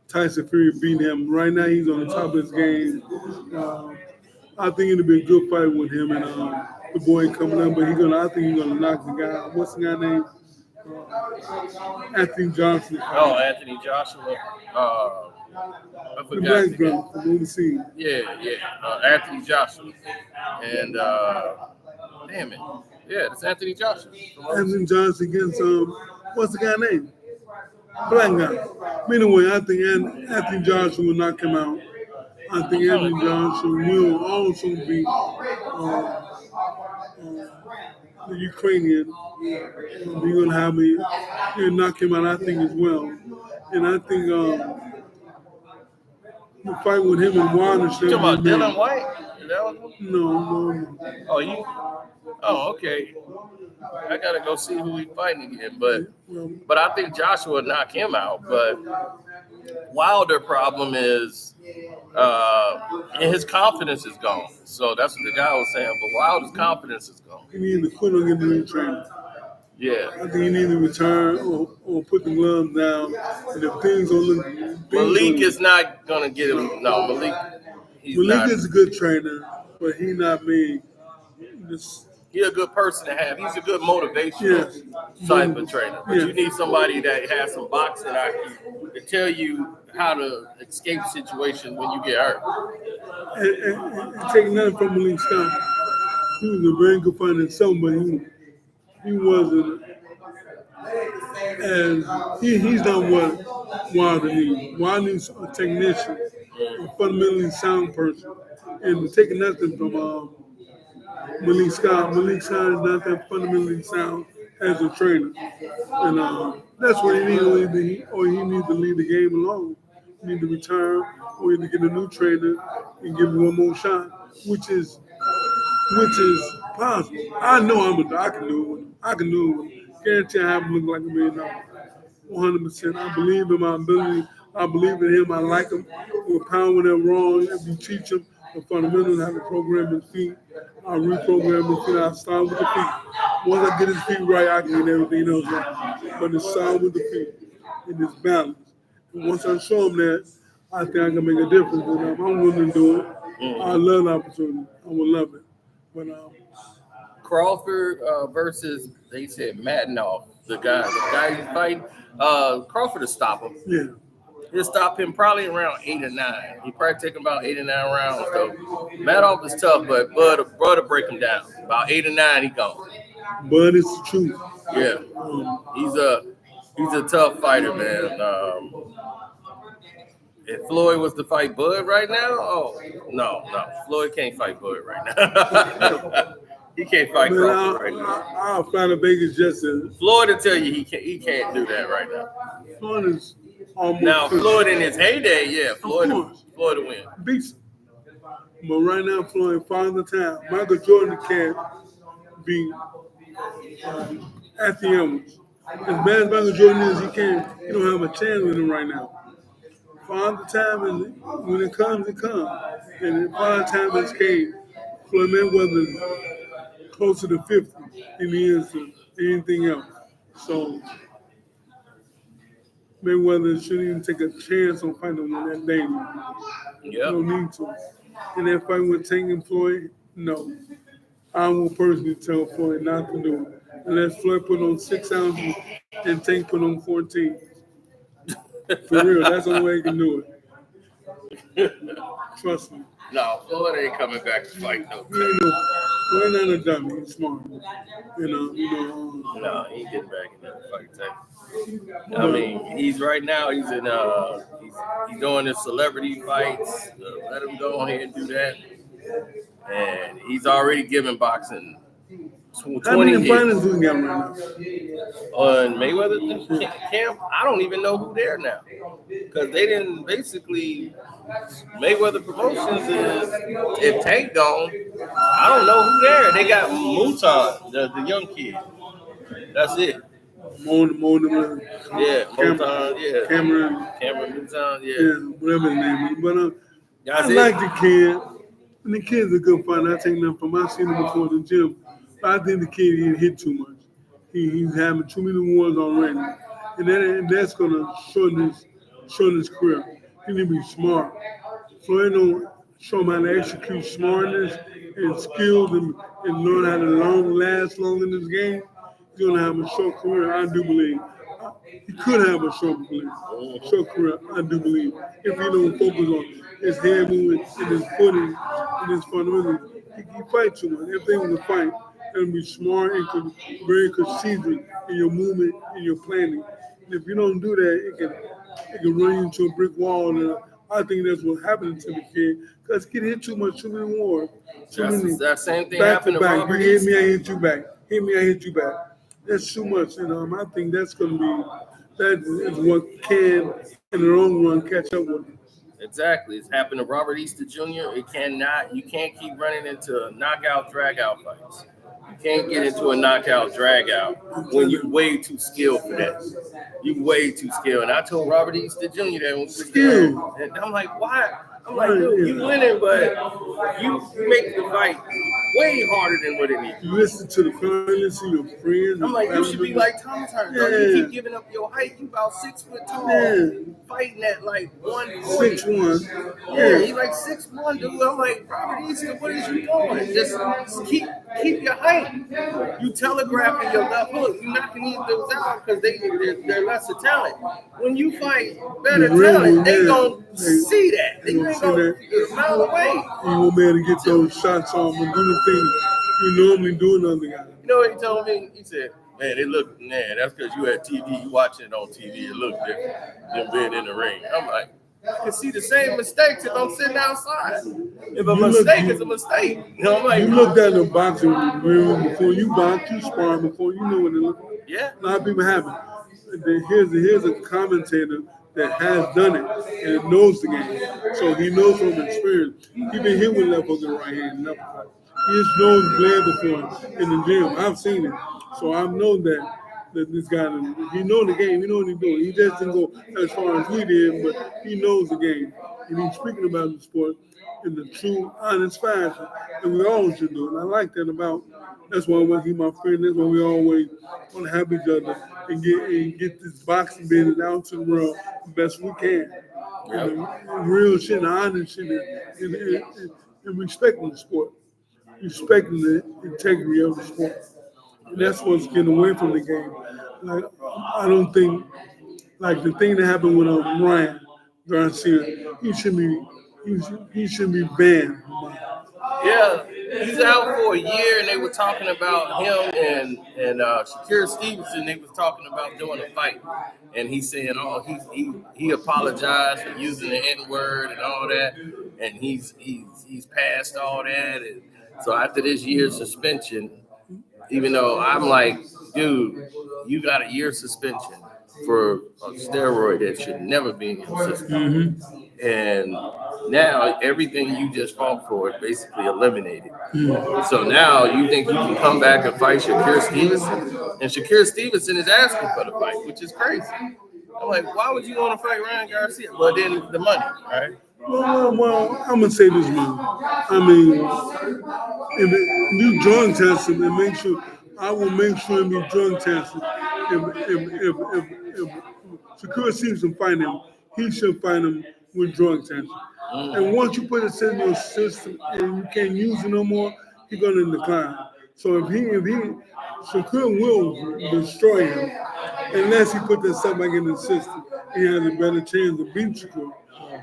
Tyson Fury beating him. Right now, he's on the top of his game. I think it'll be a good fight with him and the boy coming up, but I think he's gonna knock the guy out. What's the guy name? Anthony Johnson. Oh, Anthony Joshua. I forgot the black girl from overseas. Yeah. Anthony Joshua. And damn it. Yeah, it's Anthony Joshua. Anthony Johnson against what's the guy name? Black guy. Anyway, I think Anthony Johnson will knock him out. I think Anthony Johnson will also beat the Ukrainian. He's gonna have he'll knock him out, I think, as well. And I think the fight with him and Wilder. You talking about Dylan White? Is that what? No. Oh, okay. I gotta go see who he's fighting again, but I think Joshua would knock him out. But Wilder problem is his confidence is gone. So that's what the guy was saying. But Wilder's confidence is gone. He needs to quit on getting the training. Yeah. I think he needs to return or put the gloves down. And if things don't look... Malik is not gonna get him. No, Malik. Malik is a good trainer, but he not made. He's a good person to have. He's a good motivation type of trainer. But you need somebody that has some boxing IQ to tell you how to escape situations when you get hurt. And take nothing from Malik Scott. He was a very good fighter himself, but he wasn't as he's not what Wilder needs. Wilder needs a technician, a fundamentally sound person, and taking nothing from Malik Scott. Malik Scott is not that fundamentally sound as a trainer, and that's what he needs to lead he needs to lead the game along. He needs to retire, or he needs to get a new trainer and give him one more shot, which is possible. I know I can do it. I can do it. Guarantee I have him look like $1 million. 100%. I believe in my ability. I believe in him. I like him. We'll pound when they're wrong. If you teach him the fundamentals, how to program his feet, I reprogram his feet. I start with the feet. Once I get his feet right, I can get everything else right. But it's start with the feet. And it's balance. And once I show him that, I think I can make a difference. And if I'm willing to do it, I love the opportunity. I would love it. But Crawford versus, they said Madnoff, the guy he's fighting. Crawford will stop him. yeah. He'll stop him probably around 8 or 9. He probably take him about 8 or 9 rounds. So Madnoff is tough, but Bud will break him down. About 8 or 9, he gone. Bud is the truth. Yeah, he's a tough fighter, man. If Floyd was to fight Bud right now, no, Floyd can't fight Bud right now. He can't fight Crawford right now. I'll fight a Vegas just as Floyd will tell you he can't do that right now. Floyd is almost Now Floyd in his heyday, yeah, Floyd will win. beats him. But right now, Floyd, Father Time. Michael Jordan can't beat Anthony Edwards. As bad as Michael Jordan is, he don't have a chance with him right now. Father Time is when it comes, it comes. And Father Time is came. Floyd Mayweather is closer to 50 than he is to anything else. So Mayweather shouldn't even take a chance on fighting him on that day. Yep. No need to. And that fight with Tank and Floyd, no. I will personally tell Floyd not to do it. Unless Floyd put on 6 ounces and Tank put on 14. For real, that's the only way he can do it. Trust me. No, Floyd ain't coming back to fight no. Floyd not a dummy. He's smart. No, he ain't getting back in that fight Tank. I mean, he's right now. He's in. He's doing his celebrity fights. Let him go ahead and do that. And he's already given boxing 20 How many hits. fighters do we got right now? On Mayweather camp, I don't even know who there now, because they didn't basically. Mayweather Promotions is if Tank gone, I don't know who there. They got Mutan, the young kid. That's it. Moulton, Yeah, Mutan, yeah. Cameron Mutan, yeah. yeah, whatever his name is. But That's I it. like the kid. And the kid's a good fighter. I take nothing from him. I've seen him before in the gym. But I think the kid didn't hit too much. He's having too many wars already. And that's going to shorten his career. He need to be smart. Floyd don't show him how to execute smartness and skills and learn how to last long in this game. He's going to have a short career, I do believe. He could have a short career, I do believe. If he don't focus on his head movement and his footing and his fundamentals. He fight too much. Everything was a fight. And be smart and very consistent in your movement and your planning. And if you don't do that, it can run you into a brick wall. And I think that's what happened to the kid. Because he hit too much, too many wars. That same thing back happened to back. Robert You hit Easter. me, I hit you back. Hit me, I hit you back. That's too much. And I think that's going to be, that is what can, in the long run, catch up with him. Exactly. It's happened to Robert Easter Jr. You can't keep running into knockout, drag-out fights. You can't get into a knockout, drag-out when you're way too skilled for that. You're way too skilled. And I told Robert Easter Jr. that when we was there, and I'm like, why? I'm like, dude, you winning, but you make the fight way harder than what it needs. You listen to the comments of your friends. I'm like, you should be like Thomas Hearns. Yeah. You keep giving up your height. You about 6 foot tall. Yeah. Fighting at like 140. 6'1". Yeah, he's like 6'1", dude. I'm like, Robert Easter, what is you doing? Just keep keep your height. You telegraphing your left hook. You're knocking these dudes out because they're lesser talent. When you fight better talent, they gonna see that. They ain't gonna get a mile away. You won't be able to get those shots off and do the things you normally do in other guys. You know what he told me? He said, man, it look, man, that's because you at TV, you watching it on TV, it look different than being in the ring. I'm like, I can see the same mistakes if I'm sitting outside. If a mistake is a mistake. You know, I'm like, you looked at the boxing room before you box, you spar before you know what it looks like. Yeah. A lot of people haven't. Here's a commentator that has done it and knows the game. So he knows from experience. He been hit with left hook and right hand and uppercut. His nose bled before in the gym. I've seen it. So I know that this guy, he knows the game. He knows what he's doing. He just didn't go as far as we did, but he knows the game. And he's speaking about the sport in the true, honest fashion. And we all should do it. And I like that about, that's why he's my friend. That's why we always want to help each other and get this boxing business out to the world the best we can. And real shit, and honest shit, and respecting the sport. Respecting the integrity of the sport. And that's what's getting away from the game. Like, I don't think, like the thing that happened with Ryan Garcia, he should be banned. Yeah, he's out for a year, and they were talking about him and Shakur Stevenson. They was talking about doing a fight, and he's saying, "Oh, he apologized for using the N-word and all that, and he's passed all that." And so after this year's suspension, even though I'm like, dude, you got a year suspension for a steroid that should never be in your system. Mm-hmm. And now everything you just fought for is basically eliminated. Mm-hmm. So now you think you can come back and fight Shakur Stevenson? And Shakur Stevenson is asking for the fight, which is crazy. I'm like, why would you want to fight Ryan Garcia? Well, then the money, right? Well, I'm going to say this, man. I mean, if you drug test him and make sure, I will make sure you drug test him. If Shakur Stevenson fight him, he should fight him with drug testing. And once you put it in your system and you can't use it no more, he's going to decline. So if he Shakur will destroy him unless he put that stuff back in the system. He has a better chance of beating Shakur.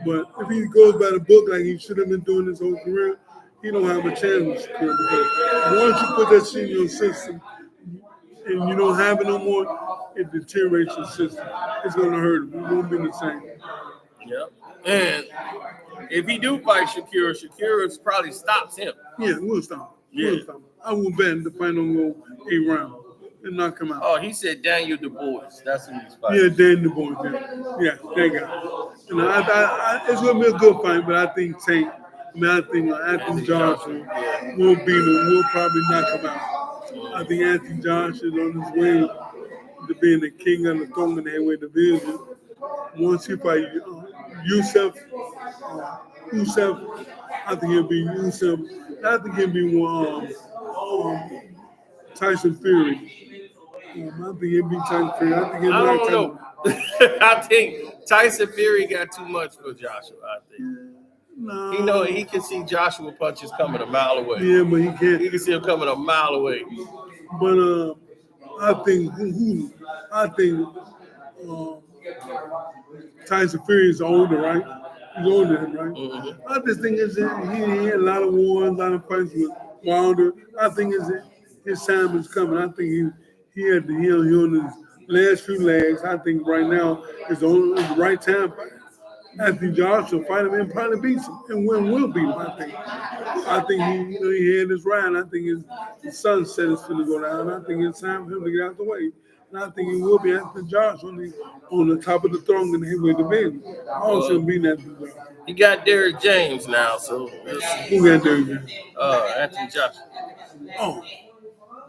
But if he goes by the book like he should have been doing his whole career, he don't have a chance with Shakur. Because once you put that shit in your system and you don't have it no more, it deteriorates your system. It's going to hurt him. It won't be the same. Yep. And if he do fight Shakur probably stops him. Yeah, we'll stop. Yeah. We'll stop. I will bet the fight don't go 8 rounds and knock him out. Oh, he said Daniel Du Bois. That's who he's fighting. Yeah, Daniel Du Bois. Yeah, that guy. You know, I, it's going to be a good fight, but I think Anthony Johnson will beat him. We'll probably knock him out. I think Anthony Johnson is on his way to being the king of the throne in the heavyweight division. Once he fight Youssef, I think he'll be Youssef. I think he'll be Tyson Fury. I think he'll be Tyson Fury. I don't know. I think Tyson Fury got too much for Joshua. I think. No. He can see Joshua punches coming a mile away. Yeah, but he can't. He can see him coming a mile away. But I think Tyson Fury is older, right? He's older than him, right? Mm-hmm. I just think he had a lot of wars, a lot of fights with Wilder. I think his time is coming. I think he had the heel on his last few legs. I think right now is the right time for Anthony Joshua fight him and probably beats him and will beat him. I think he had his ride. I think his sunset is going to go down. I think it's time for him to get out the way. And I think he will be Anthony Joshua on the top of the throne in the heavyweight division. I also beat Anthony Joshua. He got Derrick James now, so we'll see. Who got Derrick James? Anthony Joshua. Oh.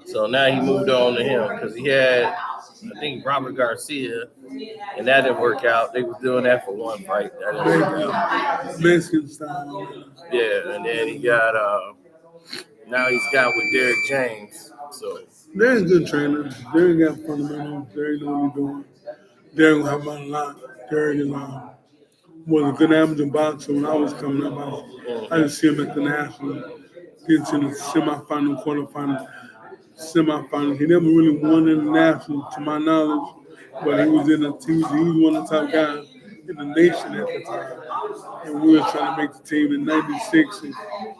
So now he moved on to him because he had, I think, Robert Garcia, and that didn't work out. They was doing that for one fight. That didn't work out. Mexican style. Yeah, and then he got, now he's got with Derrick James. So Derrick's good trainer. Derrick got fundamentals. Derrick know what he's doing. Derrick will have a lot. Derrick is was a good amateur boxer when I was coming up. I didn't see him at the National getting to the semifinal, quarterfinal, semifinal. He never really won international, to my knowledge, but he was in the team. He was one of the top guys in the nation at the time. And we were trying to make the team in '96. And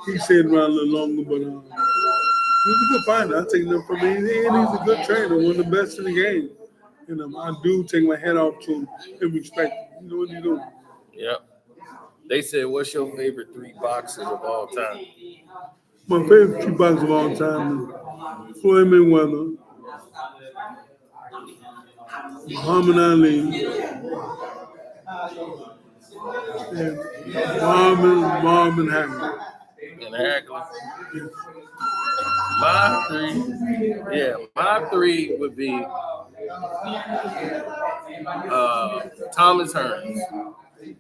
he stayed around a little longer, but he was a good fighter. I take him from him. And he's a good trainer, one of the best in the game. And I do take my hat off to him and respect him. You know what he's doing. Yep. They said, what's your favorite 3 boxers of all time? My favorite 3 boxers of all time is Floyd Mayweather, Muhammad Ali, and Marvin Hagler. And Hagler. My 3 would be Thomas Hearns.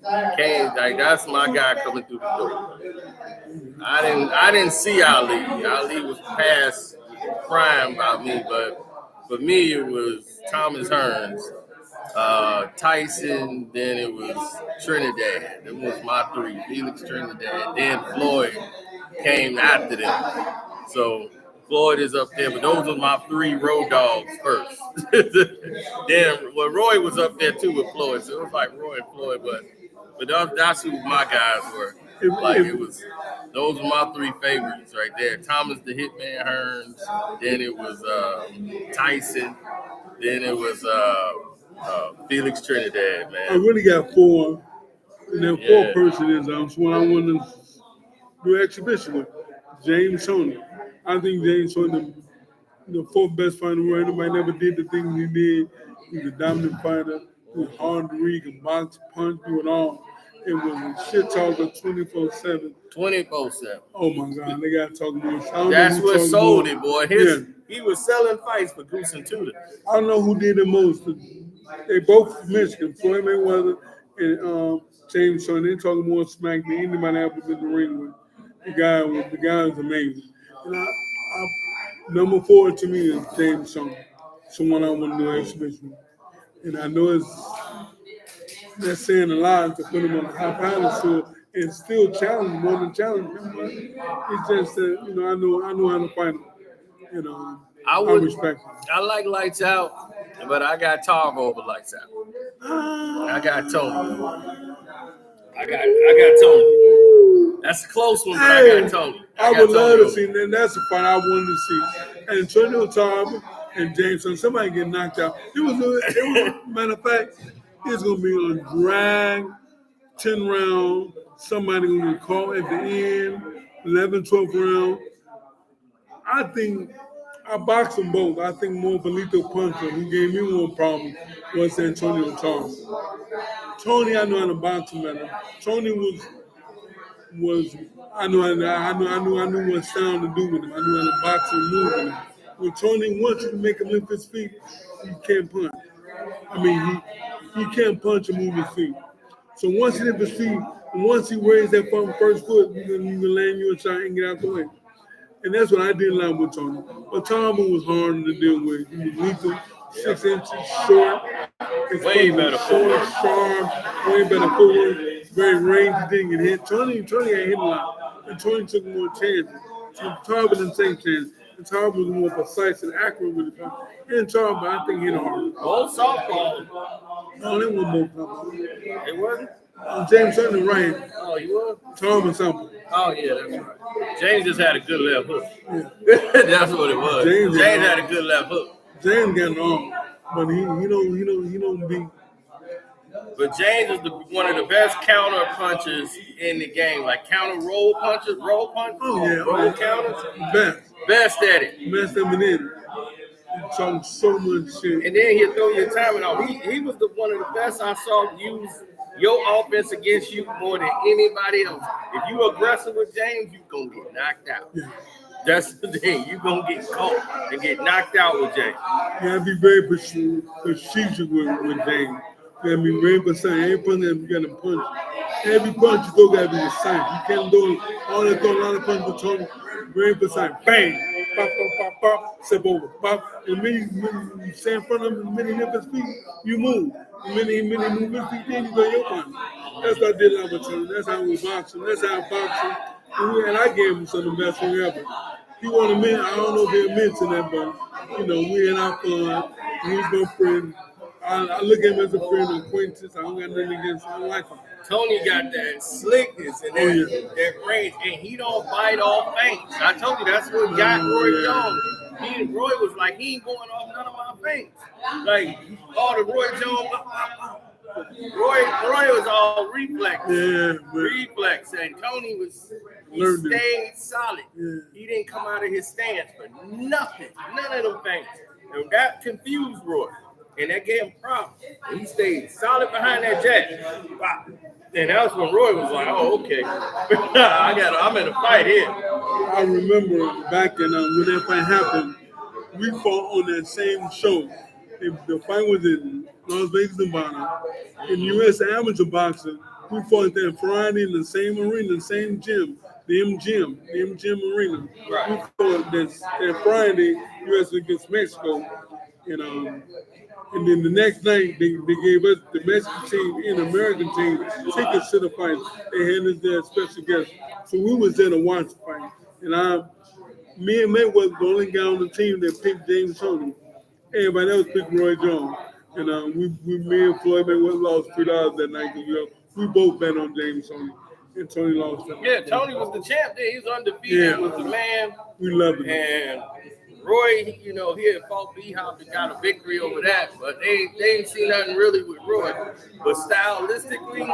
That's my guy coming through the door. I didn't see Ali. Ali was past prime by me, but for me it was Thomas Hearns, Tyson, then it was Trinidad. It was my 3. Felix Trinidad. Then Floyd came after them. So Floyd is up there, but those were my 3 road dogs first. Then Roy was up there too with Floyd, so it was like Roy and Floyd, but that's who my guys were. Those were my 3 favorites right there. Thomas the Hitman Hearns, then it was Tyson, then it was Felix Trinidad, man. I really got 4, and then 4 person is one I want to do exhibition with. James Toney. I think James Toney, the 4th best fighter in the world. Nobody never did the things he did. He's a dominant fighter. He was hard to read, can box, punch, do it all. It was a shit talker 24/7. 24/7. Oh my God, they got to talk more. That's what sold it, boy. He was selling fights for Goose and Tudor. I don't know who did the most. They both from Michigan, Floyd Mayweather and James Toney. They talking more smack than anybody ever been in the ring with. The guy was amazing. And number 4 to me is James Toney. Someone I want to do an exhibition with. And I know that's saying a lot to put him on the high pedestal and still challenge, more than challenge him. But it's just that, I know how to fight him. I respect him. I like Lights Out, but I got Tarv over Lights Out. I got Tony. I got Tony. That's a close one, but I got Tony. I would love to see, and that's a fight I wanted to see. And Antonio Tarver and Jameson, somebody get knocked out. It was matter of fact, it's gonna be a drag, 10 round. Somebody gonna get caught at the end, 11, 12 round. I think I boxed them both. I think more Benito Puncher, who gave me more problems, was Antonio Tarver. Tony, I know how to box him better. Tony was I knew what sound to do with him. I knew how to box and move with him. When Tony wants you to make him lift his feet, he can't punch. I mean, he can't punch and move his feet. So once he lifts his feet, and once he raised that first foot, you can land you a shot and get out the way. And that's what I did like with Tony. But Tommy was hard to deal with. He was lethal, 6 inches short. Way better short, sharp, way better footwork, very rangy, didn't get hit. Tony ain't hit a lot. And Tony took more chances. So Tarver didn't take chances. And Tarver was more precise and accurate with the punch. And Tarver, I think, hit hard. Both softball. No, they weren't both softball. They wasn't? James Sutton right. Oh, he was? Tarver something. Oh, yeah, that's right. James just had a good left hook. Yeah. That's what it was. James had a good left hook. James got it on, but he don't beat. But James is one of the best counter punchers in the game, like counter roll punches, roll counters, best at it. Best at it. He talking so much shit. And then he'll throw your timing off. He was one of the best I saw use your offense against you more than anybody else. If you aggressive with James, you're going to get knocked out. Yeah. That's the thing. You're going to get caught and get knocked out with James. You got to be very strategic with James. You got to be very precise. Every punch you got to punch. Every punch you throw got to be the same. You can't do all that throw a lot of punches with Tony. Very precise. Bang. Pop, pop, pop, pop. Step over. Pop. And when you stay in front of him, the minute he lift his feet, you move. The minute he move his feet, then you go your punch. That's what I did like with Tony. That's how we box him. That's how I box him. And I gave him some of the best thing ever. He wanted me. I don't know if he'll mention that, but we had our fun. He was my friend. I look at him as a friend, an acquaintance. I don't got nothing against him. I like him. Tony got that slickness and that range, and he don't bite off feints. I told you that's what got Roy Jones. Roy was like, he ain't going off none of my feints. Like all the Roy Jones. Roy was all reflex. Yeah, reflex, and Tony stayed solid. Yeah. He didn't come out of his stance for nothing, none of them things. And that confused Roy, and that gave him problems. And he stayed solid behind that jab. Wow. And that was when Roy was like, "Oh, okay, I'm in a fight here." I remember back in when that fight happened, we fought on that same show. The fight was in Las Vegas, Nevada. In U.S. amateur boxing, we fought that Friday in the same arena, the same gym, the M-Gym arena. Right. We fought that Friday, U.S. against Mexico. And then the next night, they gave us, the Mexican team and the American team, tickets to the fight. They had us there as special guests. So we was there to watch the fight. And me and May was the only guy on the team that picked James Tony. Everybody else picked Roy Jones. And me and Floyd Mayweather lost $3 that night because we both bet on James Tony. And Tony lost that. Yeah, Tony was the champ there. He was undefeated with the man. We loved him. And Roy, he had fought B-Hop and got a victory over that, but they ain't seen nothing really with Roy. But stylistically,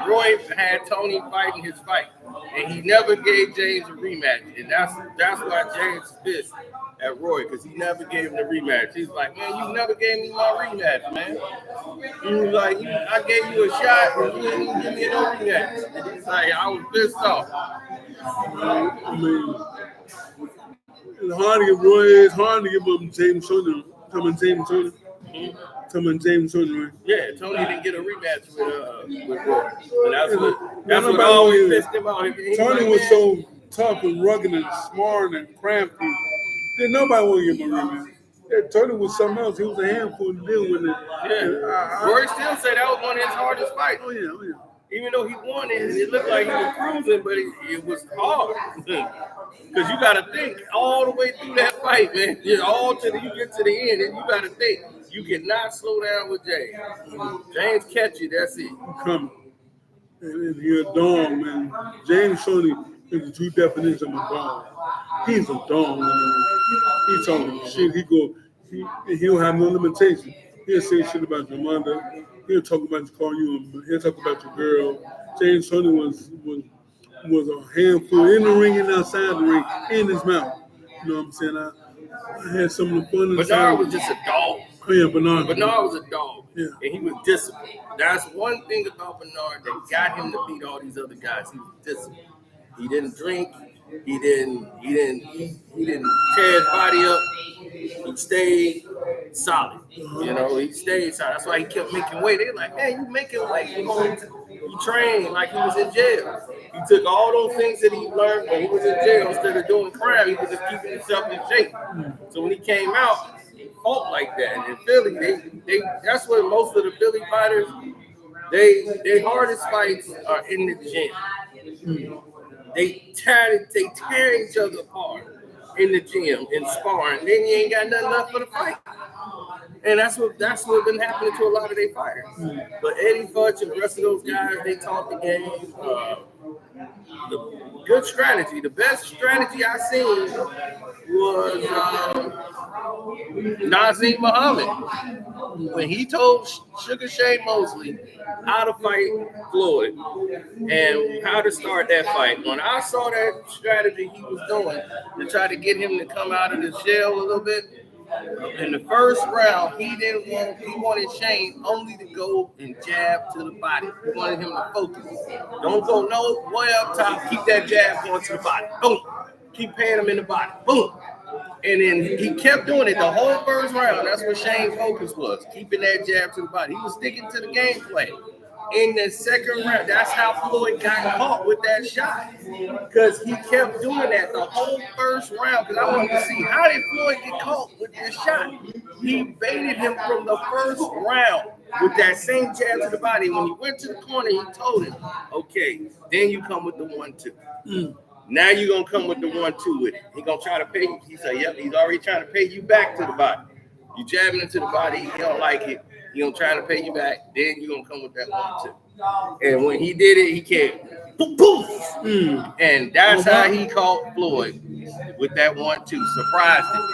Roy had Tony fighting his fight, and he never gave James a rematch, and that's why James is pissed at Roy, because he never gave him the rematch. He's like, man, you never gave me my rematch, man. He was like, I gave you a shot, and you didn't even give me no rematch. And he's like, I was pissed off. I mean, it's hard to give Roy. It's hard to give him James Tony. James Tony, right? Yeah, Tony didn't get a rematch with Roy, and that's what always pissed him off. Tony was so tough and rugged and smart and crafty that nobody wanted to give him a rematch. Yeah, Tony was something else. He was a handful to deal with it. Yeah, Roy still said that was one of his hardest fights. Oh yeah. Even though he won it looked like he was cruising, but it was hard. Because you got to think all the way through that fight, man. You get to the end, and you got to think. You cannot slow down with James. James catch you, that's it. Coming. And he's a dog, man. James Tony is the true definition of a dog. He's a dog, man. He's talking shit. He'll have no limitation. He'll say shit about your mother. He'll talk about he'll talk about your girl. James Tony was a handful in the ring and outside the ring, in his mouth. You know what I'm saying? I had some of the fun. Bernard was just a dog. Oh yeah, Bernard was a dog. Yeah. And he was disciplined. That's one thing about Bernard that got him to beat all these other guys. He was disciplined. He didn't drink. He didn't tear his body up. He stayed solid. He stayed solid. That's why he kept making weight. They're like, hey, you making weight. You trained like he was in jail. He took all those things that he learned when he was in jail. Instead of doing crime, he was just keeping himself in shape. So when he came out, he fought like that. And in Philly, that's what most of the Philly fighters, their hardest fights are in the gym. They tear each other apart in the gym and sparring. Then you ain't got nothing left for the fight. And that's what been happening to a lot of their fighters. But Eddie Futch and the rest of those guys, they taught the game. The good strategy. The best strategy I seen was Nazim Muhammad when he told Sugar Shane Mosley how to fight Floyd and how to start that fight. When I saw that strategy he was doing to try to get him to come out of the shell a little bit, in the first round, he wanted Shane only to go and jab to the body. He wanted him to focus. Don't go no way up top. Keep that jab going to the body. Boom. Keep paying him in the body. Boom. And then he kept doing it the whole first round. That's what Shane's focus was, keeping that jab to the body. He was sticking to the game plan. In the second round, that's how Floyd got caught with that shot. Because he kept doing that the whole first round. Because I wanted to see, how did Floyd get caught with this shot? He baited him from the first round with that same jab to the body. When he went to the corner, he told him, okay, then you come with the 1-2. Now you're gonna come with the 1-2 with it. He gonna try to pay you. He said, yep, he's already trying to pay you back to the body. You jabbing into the body, he don't like it. He gonna try to pay you back. Then you're gonna come with that 1-2. And when he did it, he came poof, poof. And that's how he caught Floyd with that 1-2. Surprised him.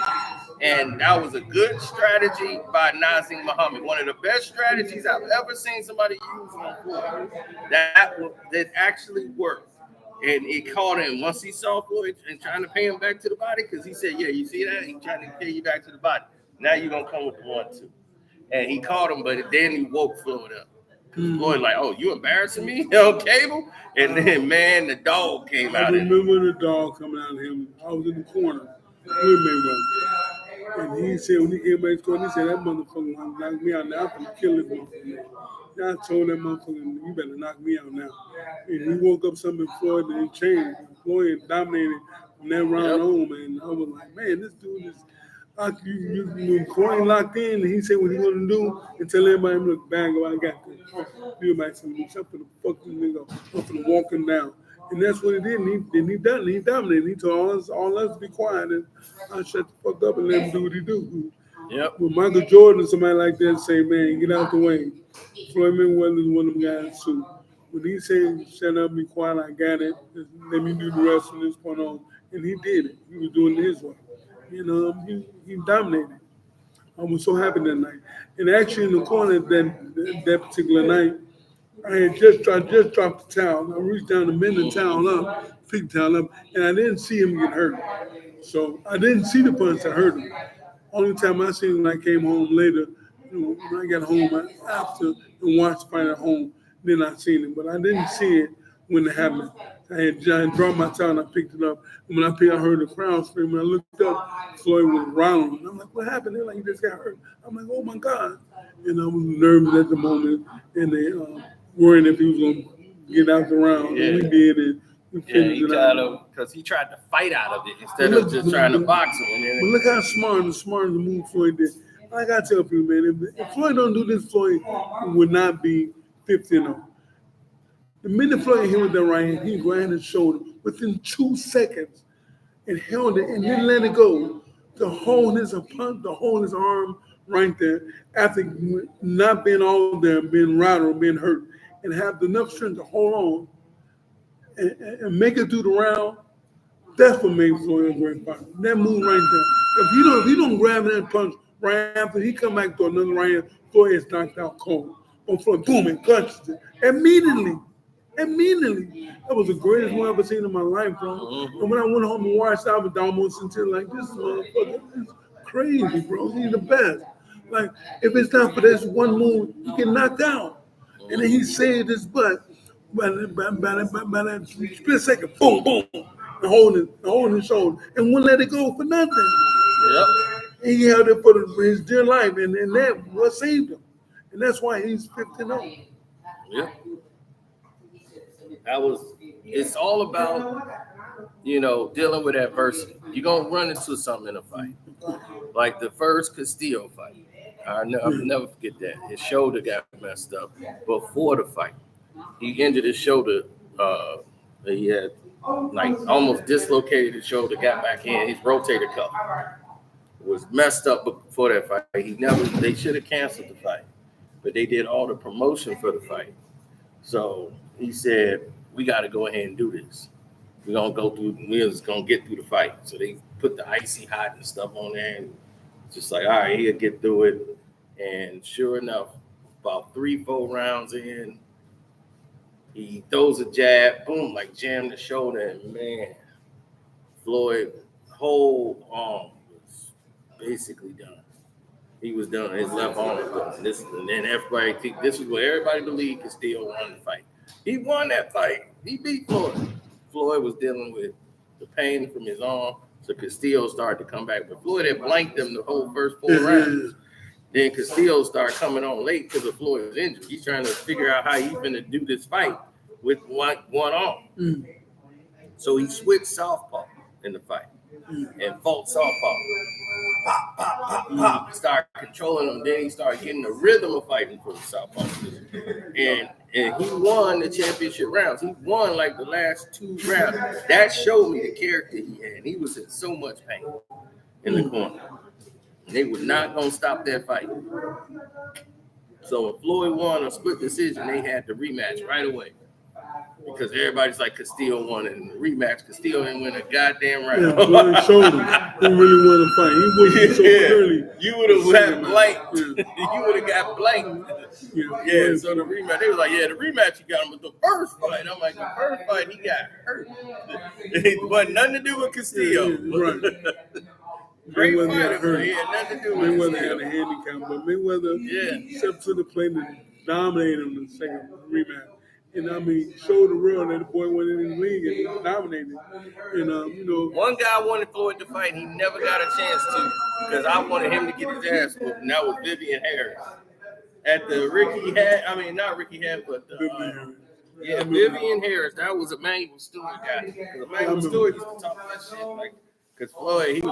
And that was a good strategy by Nazim Muhammad. One of the best strategies I've ever seen somebody use on Floyd. That actually worked. And it caught him once he saw Floyd and trying to pay him back to the body, because he said, yeah, you see that? He's trying to pay you back to the body. Now you're going to come with the 1-2. And he caught him, but then he woke Floyd up. Floyd like, oh, you embarrassing me on cable? And then, man, the dog came out. I remember the dog coming out of him. I was in the corner with Mayweather. And he said, when he came back to the corner, he said, that motherfucker knocked me out. Now I'm going to kill this motherfucker. Now I told that motherfucker, you better knock me out now. And he woke up something in Floyd and it changed. Floyd dominated from that round on, man. I was like, man, this dude is... When Floyd locked in, and he said what he going to do, and tell everybody, look, bang, I got this. Everybody said, except for the fucking nigga, I'm for the walking down. And that's what he did. And he dominated. He told all us to be quiet and I shut the fuck up and let him do what he do. Yep. When Michael Jordan, somebody like that, say, man, get out the way. Floyd Mayweather is one of them guys too. When he said, shut up, be quiet, I got it. Let me do the rest from this point on. And he did it. He was doing it his way. You know, he dominated. I was so happy that night. And actually in the corner that particular night, I had just dropped the towel. I reached down to mend the towel up, picked the towel up, and I didn't see him get hurt. So I didn't see the punch that hurt him. Only time I seen him when I came home later, when I got home after and watched the fight at home, then I seen it. But I didn't see it when it happened. I had dropped my towel and I picked it up. And when I heard the crowd scream. When I looked up, Floyd was round. And I'm like, what happened? They're like, he just got hurt. I'm like, oh my God. And I was nervous at the moment. And they worrying if he was going to get out the round. Yeah. And we did it. We finished he tried to, because he tried to fight out of it instead of just trying to box him. But look how smart the move Floyd did. I got to tell people, man, if Floyd don't do this, Floyd would not be 50-0. The minute Floyd hit with that right hand, he grabbed his shoulder within 2 seconds and held it and didn't let it go to hold his arm right there after not being all there, being rattled or being hurt, and have enough strength to hold on and make it through the round. That's what made Floyd a great fighter. That move right there. If he don't grab that punch right after he come back to another right hand, Floyd is knocked out cold. But Floyd, boom, and clutches it immediately. That was the greatest one I've ever seen in my life, bro. Mm-hmm. And when I went home and watched, I was almost until like, this motherfucker is crazy, bro. He's the best. Like, if it's not for this one move, you get knocked out. And then he saved his butt by that split second, boom, boom, and holding his shoulder, and wouldn't let it go for nothing. Yep. And he held it for his dear life, and that what saved him. And that's why he's 50-0. Yeah. It's all about, dealing with adversity. You're going to run into something in a fight. Like the first Castillo fight. I'll never forget that. His shoulder got messed up before the fight. He injured his shoulder. He had almost dislocated his shoulder, got back in. His rotator cuff was messed up before that fight. They should have canceled the fight. But they did all the promotion for the fight. So he said, we got to go ahead and do this. We're just going to get through the fight. So they put the icy hot and stuff on there. And just like, all right, he'll get through it. And sure enough, about 3-4 rounds in, he throws a jab, boom, like jammed the shoulder. And man, Floyd's whole arm was basically done. He was done. His left arm was done. And then this is what everybody believed Castillo won the fight. He won that fight. He beat Floyd. Floyd was dealing with the pain from his arm, so Castillo started to come back. But Floyd had blanked him the whole first 4 rounds. Then Castillo started coming on late because of Floyd's injury. He's trying to figure out how he's going to do this fight with one arm. So he switched southpaw in the fight and fought southpaw. pop, pop, pop, pop. Start controlling him. Then he started getting the rhythm of fighting for the southpaw position. And he won the championship rounds. He won like the last 2 rounds. That showed me the character he had. He was in so much pain in the corner. They were not going to stop that fight. So when Floyd won a split decision, they had the rematch right away. Because everybody's like, Castillo won it in the rematch. Castillo didn't win a goddamn round. Yeah, Floyd showed him he really wanted to fight. He wasn't so early. You would have got blanked. You would have got blanked. Yeah, so the rematch, they was like, yeah, the rematch you got him, but the first fight, I'm like, the first fight, he got hurt. It wasn't nothing to do with Castillo. Right. Great Mayweather fighter, got hurt. he had nothing to do with Mayweather Castillo. had a handicap, but Mayweather stepped to the plate and dominated him in the second rematch. And I mean, showed the world that the boy went in the league and dominated. And one guy wanted Floyd to fight, and he never got a chance to, because I wanted him to get his ass whooped, and that was Vivian Harris. At the not Ricky Hatton, but Vivian Harris. That was Emmanuel Stewart guy. Because Emmanuel Stewart used to talk that shit, like, because Floyd,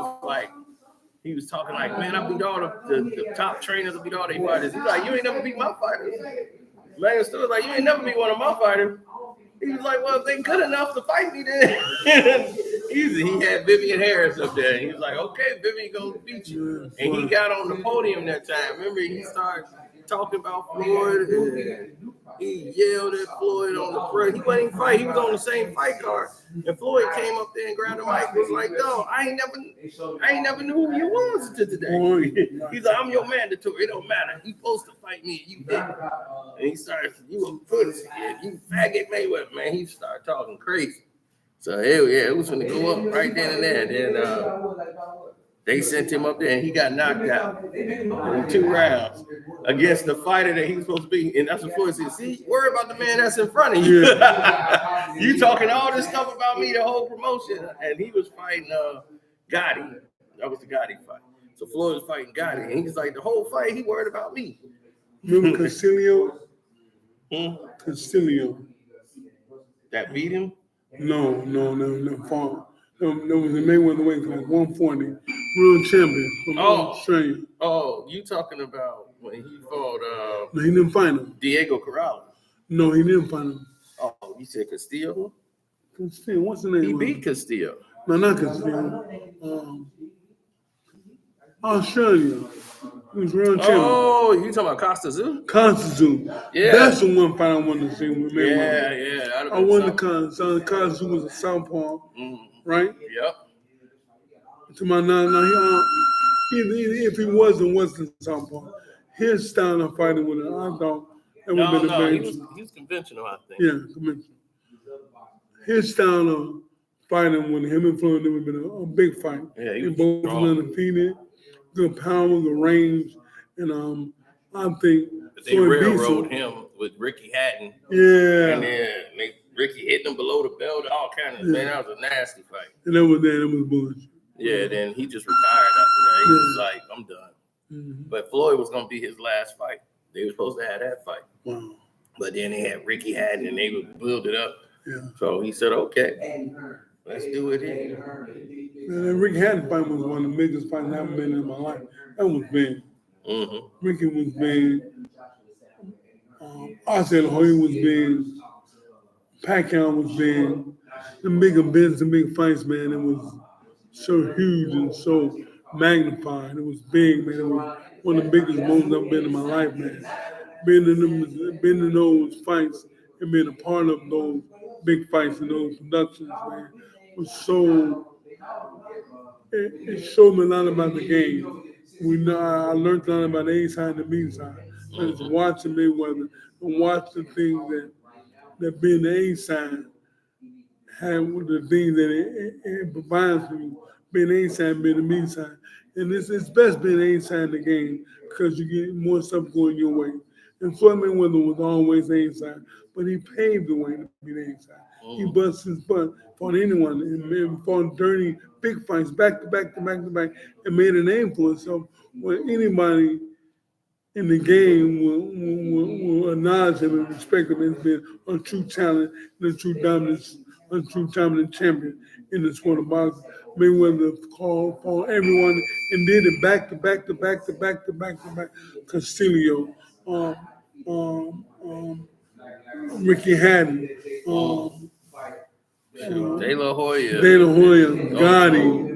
he was talking like, man, I beat all the top trainers, I beat all their fighters. He's like, you ain't never beat my fighters. Emmanuel Stewart was like, you ain't never beat one of my fighters. He was like, well, if they good enough to fight me, then easy. He had Vivian Harris up there. He was like, okay, Vivian gonna beat you. And he got on the podium that time. Remember, he started talking about Floyd, and he yelled at Floyd on the press. He wasn't even fight. He was on the same fight card. And Floyd came up there and grabbed the mic. Was like, no, I ain't never knew who you was until today. He's like, I'm your mandatory. It don't matter. You supposed to fight me. You didn't. And he started, you a pussy, you faggot Mayweather, man. He started talking crazy. So it was gonna go up right then and there. Then they sent him up there and he got knocked out in 2 rounds against the fighter that he was supposed to be. And that's what Floyd said, see, worry about the man that's in front of you. You talking all this stuff about me, the whole promotion. And he was fighting Gotti. That was the Gotti fight. So Floyd was fighting Gotti. And he's like, the whole fight, he worried about me. remember Castillo? Castillo. That beat him? No. Fought. There was a Mayweather weight class, 140, real champion from Australia. Oh, you talking about when he fought No, he didn't fight him. Diego Corrales? No, he didn't fight him. Oh, you said Castillo? Castillo, what's the name? He beat Castillo. No, not Castillo. Australia. He was real champion. Oh, you talking about Costa Zoo? Constantine. Yeah. That's the one fight I wanted to see with Mayweather. Yeah. I wanted Constantine was a southpaw, right? Yep. To my if he wasn't southpaw, his style of fighting with it, I thought that would have been amazing. He was conventional, I think. Yeah, conventional. His style of fighting with him and Floyd would have been a big fight. Yeah, he they was both undefeated, good power, good range, and I think but they railroaded him with Ricky Hatton. Yeah. And then Ricky hit him below the belt, all kind of man. That was a nasty fight. And that was bullshit. Yeah, then he just retired after that. He was like, I'm done. Mm-hmm. But Floyd was gonna be his last fight. They were supposed to have that fight. Wow. But then they had Ricky Hatton and they would build it up. Yeah. So he said, okay, let's do it here. And Ricky Hatton fight was one of the biggest fights I've ever been in my life. That was big. Mm-hmm. Ricky was big. Arsenio Hoy was big. Pacquiao was big. The big events, the big fights, man, it was so huge and so magnified. It was big, man. It was one of the biggest moments I've been in my life, man. Being in those fights and being a part of those big fights and those productions, man, was so. It showed me a lot about the game. I learned a lot about the A side and the B side. Just watching Mayweather and watch the things that being the A side had with the things that it provides for you. Being the A side, being the B side. And it's best being the A side in the game because you get more stuff going your way. And Floyd Mayweather was always the A side, but he paved the way to be the A side. He busted his butt for anyone and fought dirty, big fights back to back, and made a name for himself where anybody in the game will acknowledge him and respect him as being a true talent and a true dominant a true dominant champion in the sport of boxing. Mayweather called for everyone and did it back to back to back to back to back to back. Castillo, um, um, um, Ricky Hatton, De La Hoya, Gotti,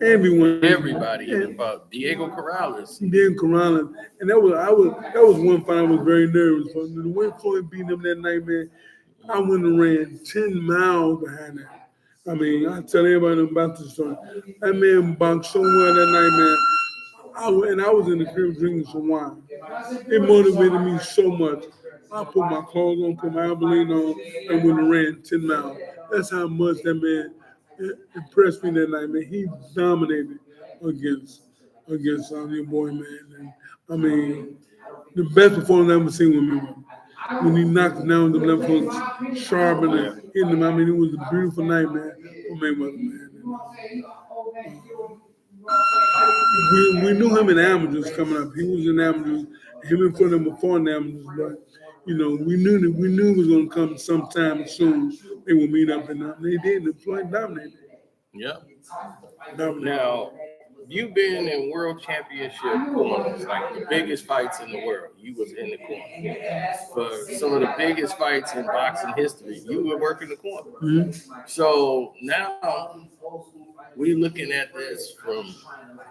everyone, everybody, about Diego Corrales. Diego Corrales, and that was one fight I was very nervous for. The way Floyd beat him that night, man, I went and ran 10 miles behind that. I mean, I tell everybody about this story. That man boxed so well that night, man. I was in the crib drinking some wine. It motivated me so much. I put my clothes on, put my Abilene on, and went and ran 10 miles. That's how much that man impressed me that night, man. He dominated against your boy, man. And, I mean, the best performance I've ever seen with me. When he knocked down the left hooks, sharp and hitting him. I mean, it was a beautiful night, man, for Mayweather, man. We knew him in amateurs coming up. He was in amateurs. Him and Ford before in amateurs, but you know, we knew it was going to come sometime soon. They would meet up, and they did. The Floyd dominated. Yeah. Now, you've been in world championship corners, like the biggest fights in the world. You was in the corner. For some of the biggest fights in boxing history, you were working the corner. Mm-hmm. So now we're looking at this from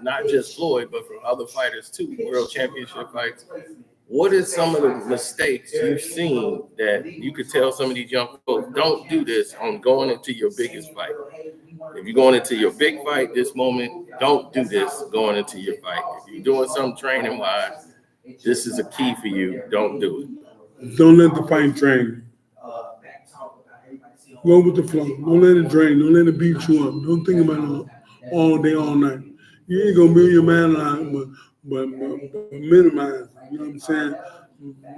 not just Floyd, but from other fighters too, world championship fights. What are some of the mistakes you've seen that you could tell some of these young folks, don't do this on going into your biggest fight? If you're going into your big fight this moment, don't do this going into your fight. If you're doing something training-wise, this is a key for you. Don't do it. Don't let the fight drain you. Go with the flow. Don't let it drain. Don't let it beat you up. Don't think about it all day, all night. You ain't gonna be your man line, but minimize. You know what I'm saying?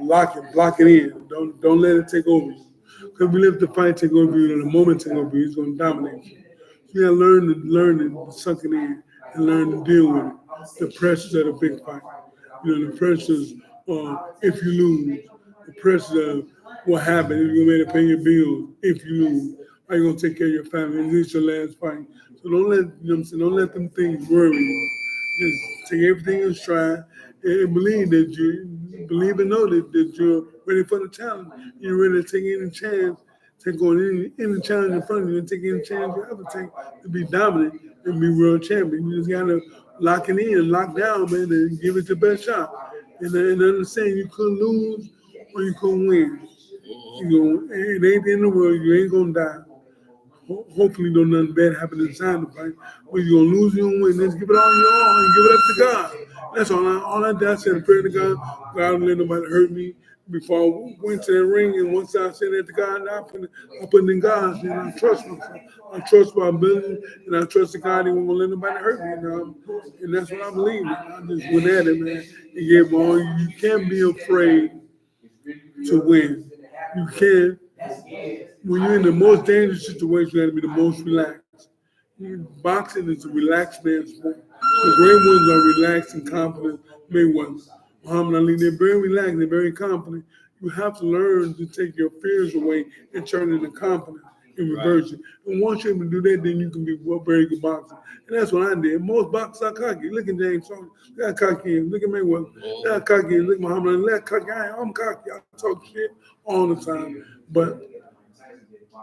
Block it in. Don't let it take over you. Because we let the fight take over you, and the moment take over you, it's gonna dominate you. You gotta learn to suck it in and learn to deal with it. The pressures of the big fight. You know, the pressures if you lose. The pressures of what happened if you're going to pay your bills if you lose. How you gonna take care of your family? This is your last fight. So don't let them things worry you. Just take everything in stride and believe and know that you're ready for the challenge. You're ready to take any chance, take on any challenge in front of you, and take any chance you have to take to be dominant and be world champion. You just gotta lock it in, lock down, man, and give it your best shot. And understand you could lose or you could win. You know, it ain't the end of the world. You ain't gonna die. Hopefully, don't nothing bad happen inside the fight. When you're gonna lose, you're gonna win. Just give it all your all and give it up to God. That's all I did. I said a prayer to God. God don't let nobody hurt me. Before I went to that ring, and once I said that to God, I put it in God's hand. I trust myself. I trust my ability, and I trust that God ain't gonna let nobody hurt me. You know? And that's what I believe in. I just went at it, man. And gave my all. You can't be afraid to win. You can't. When you're in the most dangerous situation, you have to be the most relaxed. Boxing is a relaxed man's sport. The great ones are relaxed and confident. Mayweather, Muhammad Ali, they're very relaxed, they're very confident. You have to learn to take your fears away and turn it into confidence and reverse it. And once you're able to do that, then you can be a very good boxer. And that's what I did. Most boxers are cocky. Look at James Harden. Look how cocky. Look at Mayweather. Look how cocky. Look at Muhammad Ali. Look how cocky. I'm cocky. I talk shit all the time. But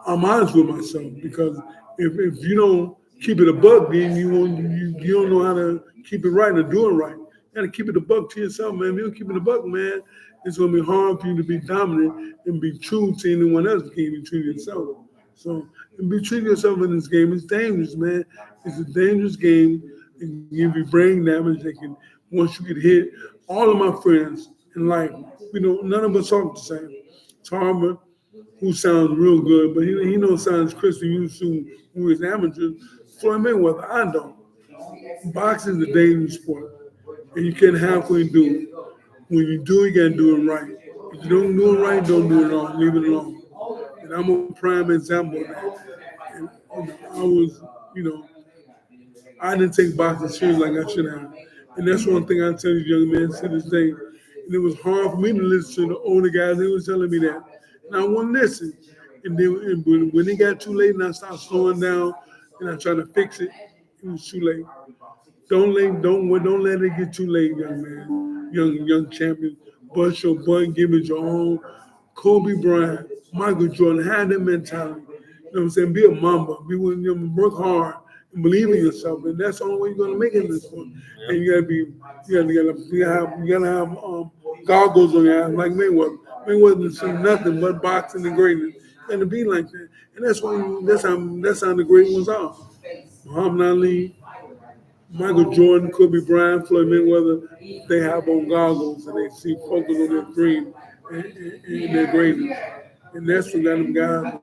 I'm honest with myself because if you don't keep it a buck, then you don't know how to keep it right or do it right. You gotta keep it a buck to yourself, man. If you don't keep it a buck, man, it's gonna be hard for you to be dominant and be true to anyone else. You can't be true to yourself. So and be true to yourself in this game. It's dangerous, man. It's a dangerous game. It can give you brain damage. They can once you get hit. All of my friends in life, none of us talk the same. Tarver, who sounds real good, but he don't sound as crisp as you do who is amateur. Floyd Mayweather, I don't. Boxing is a dangerous sport, and you can't halfway do it. When you do it, you gotta do it right. If you don't do it right, don't do it wrong. Leave it alone. And I'm a prime example of that. And I was, I didn't take boxing serious like I should have. And that's one thing I tell these young men to this day. And it was hard for me to listen to the older guys. They was telling me that. And I wouldn't listen. And then when it got too late and I started slowing down and I tried to fix it, it was too late. Don't let it get too late, young man, young champion. Bust your butt, give it your own. Kobe Bryant, Michael Jordan had that mentality. You know what I'm saying? Be a mamba. Work hard and believe in yourself, and that's the only way you're gonna make it in this one. And you gotta have goggles on your eyes like Mayweather. Mayweather didn't see nothing but boxing and greatness. And to be like that, and that's how the great ones are. Muhammad Ali, Michael Jordan, Kobe Bryant, Floyd Mayweather, they have on goggles and they see focus on their dream and their greatness. And that's what got them guys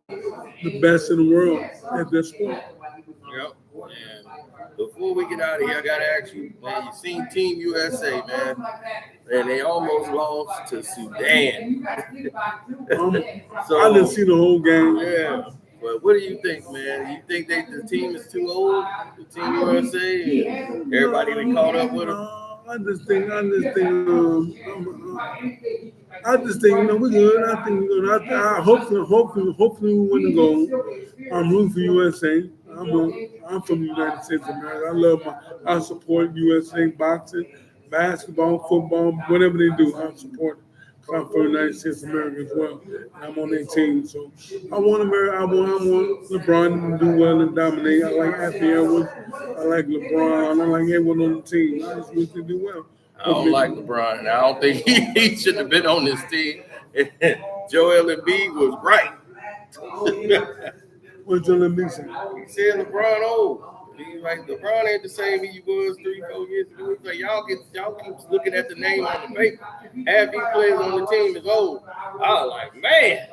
the best in the world at their sport. Yep. And before we get out of here, I gotta ask you, man, you seen Team USA, man, and they almost lost to Sudan. So I didn't see the whole game. yeah. But what do you think, man? You think the team is too old, the Team USA, and everybody that caught up with them? I just think, we're good. I think we're good. Hopefully we win the gold. I'm rooting for USA. I'm from the United States of America. I support USA boxing, basketball, football, whatever they do. I support it. I'm from the United States of America as well. And I'm on their team, so I want LeBron to do well and dominate. I like Anthony Edwards. I like LeBron. I like everyone on the team. I just want to do well. I don't like LeBron, and I don't think he should have been on this team. Joel Embiid was right. What Joel Embiid said? He said LeBron old. He's like, LeBron ain't the same he was 3-4 years ago. He's like, y'all keep looking at the name on the paper. Half these players on the team is old. I was like, man.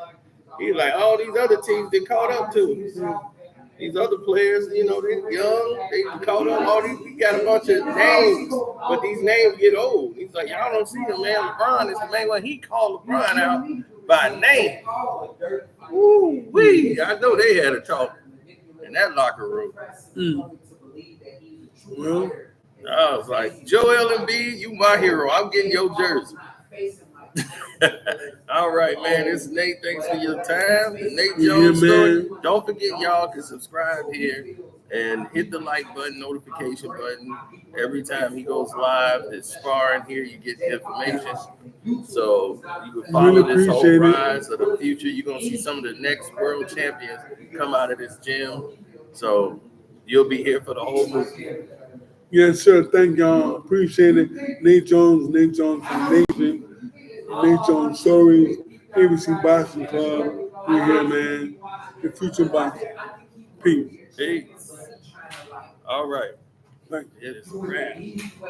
He's like, all these other teams they caught up to. These other players, they're young, they caught up. We got a bunch of names, but these names get old. He's like, y'all don't see him, man. LeBron is the main one. He called LeBron out by name. Woo-wee. I know they had a talk in that locker room. Well, I was like, Joel Embiid, you my hero. I'm getting your jersey. All right, man. This is Nate. Thanks for your time. The Nate Jones story. Don't forget, y'all can subscribe here and hit the like button, notification button. Every time he goes live, this sparring here, you get the information. So you can follow this whole rise of the future. You're going to see some of the next world champions come out of this gym. So you'll be here for the whole movie. Yes, sir. Thank y'all. Appreciate it. Nate Jones from Nation. Nate Jones Stories, ABC Boxing Club. We're here, man. The future boxing. Peace. All right. Thank you. It is a wrap.